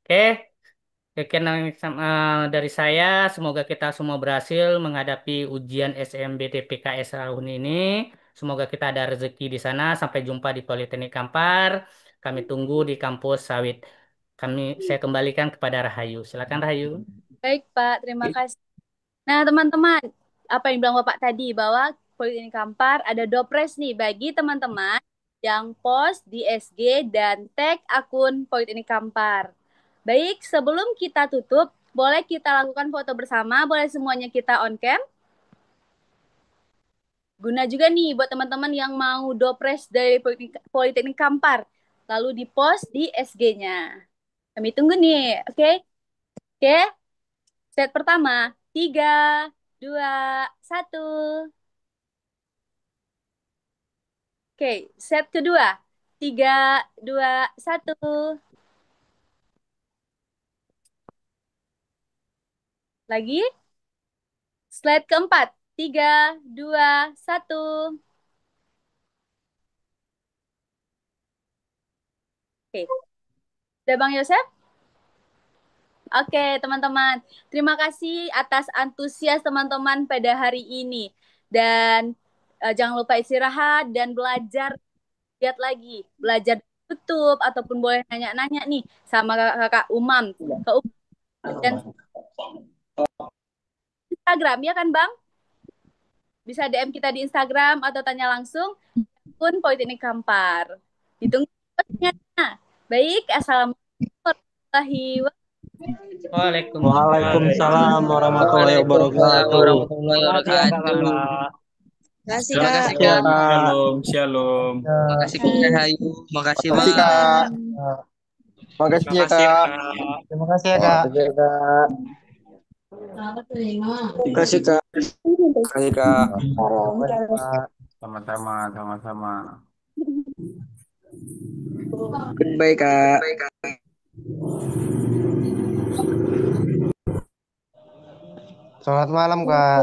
S11: Oke, sekian dari saya. Semoga kita semua berhasil menghadapi ujian SNBT-PKS tahun ini. Semoga kita ada rezeki di sana. Sampai jumpa di Politeknik Kampar. Kami tunggu di kampus sawit. Saya kembalikan kepada Rahayu. Silakan Rahayu.
S3: Baik Pak, terima kasih. Nah teman-teman, apa yang bilang Bapak tadi bahwa Politeknik Kampar ada dopres nih bagi teman-teman yang post di SG dan tag akun Politeknik Kampar. Baik, sebelum kita tutup, boleh kita lakukan foto bersama, boleh semuanya kita on cam. Guna juga nih buat teman-teman yang mau dopres dari Politeknik Kampar, lalu di post di SG-nya. Kami tunggu nih. Oke? Oke? Set pertama. 3, 2, 1. Oke, set kedua. 3, 2, 1. Lagi. Slide keempat. 3, 2, 1. Oke. Udah Bang Yosef? Oke, teman-teman. Terima kasih atas antusias teman-teman pada hari ini. Dan jangan lupa istirahat dan belajar. Lihat lagi. Belajar di YouTube ataupun boleh nanya-nanya nih sama kakak Umam. Ke dan Instagram ya kan Bang? Bisa DM kita di Instagram atau tanya langsung akun Politeknik Kampar. Ditunggu pertanyaannya. Baik, assalamualaikum warahmatullahi wabarakatuh.
S12: Waalaikumsalam warahmatullahi wabarakatuh.
S6: warahmatullahi wabarakatuh.
S13: Makasih
S6: Terima
S13: Kak.
S6: kasih
S12: Ya,
S6: Kak.
S12: Kak.
S10: Shalom, shalom.
S6: Terima kasih Kak Rahayu. Makasih
S12: Makasih,
S6: Bang.
S12: Kak. Makasih
S10: Terima
S12: ya,
S10: kasih,
S12: Kak.
S10: Kak.
S9: Terima kasih ya Kak.
S12: Makasih ya, Kak.
S6: Makasih Kak. Makasih Kak.
S12: Makasih, Kak.
S4: Sama-sama, sama-sama.
S6: Goodbye Kak.
S9: Selamat malam Kak.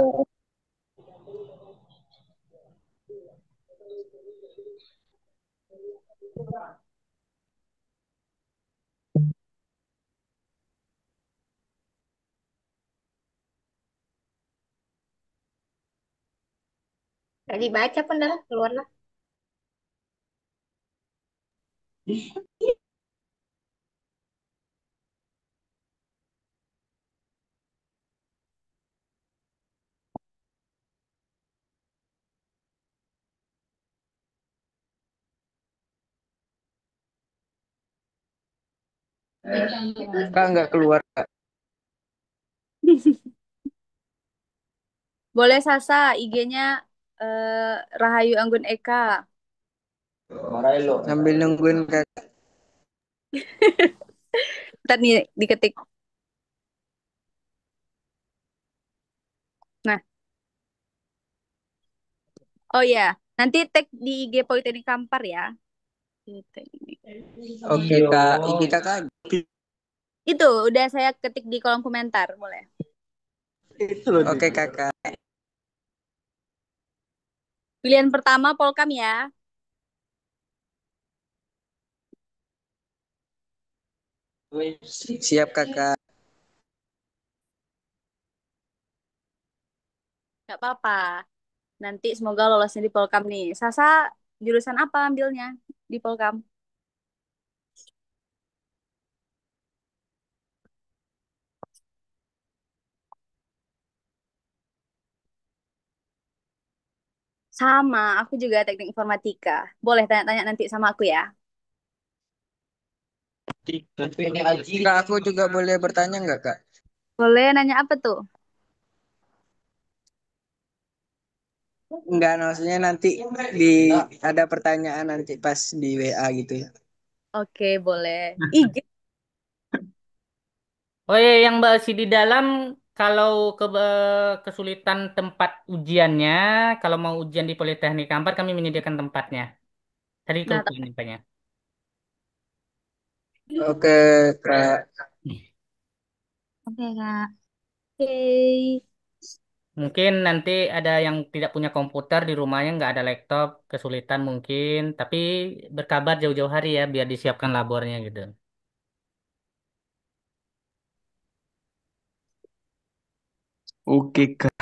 S13: Tadi baca pun dah keluar lah.
S6: Kak nggak keluar Kak.
S3: Boleh Sasa, IG-nya Rahayu Anggun Eka.
S6: Sambil nungguin Kak.
S3: Ntar nih diketik. Nah, oh ya, nanti tag di IG Politeknik Kampar ya.
S6: Oke Kak. IG Kakak.
S3: Itu udah saya ketik di kolom komentar, boleh.
S6: Oke Kakak.
S3: Pilihan pertama Polkam ya.
S6: Siap Kakak.
S3: Gak apa-apa. Nanti semoga lolosnya di Polkam nih. Sasa jurusan apa ambilnya di Polkam? Sama, aku juga teknik informatika. Boleh tanya-tanya nanti sama aku ya.
S6: Kak aku juga boleh bertanya nggak Kak?
S3: Boleh nanya apa tuh?
S6: Enggak, maksudnya nanti di ada pertanyaan nanti pas di WA gitu ya.
S3: Oke, boleh. IG.
S11: Oh ya, yang Mbak Si di dalam, kalau kesulitan tempat ujiannya, kalau mau ujian di Politeknik Kampar, kami menyediakan tempatnya. Tadi itu
S3: Nah,
S11: infonya.
S6: Oke Kak.
S8: Oke, Kak.
S3: Oke.
S11: Mungkin nanti ada yang tidak punya komputer di rumahnya, nggak ada laptop, kesulitan mungkin. Tapi berkabar jauh-jauh hari ya, biar disiapkan labornya gitu.
S12: Oke, Kak.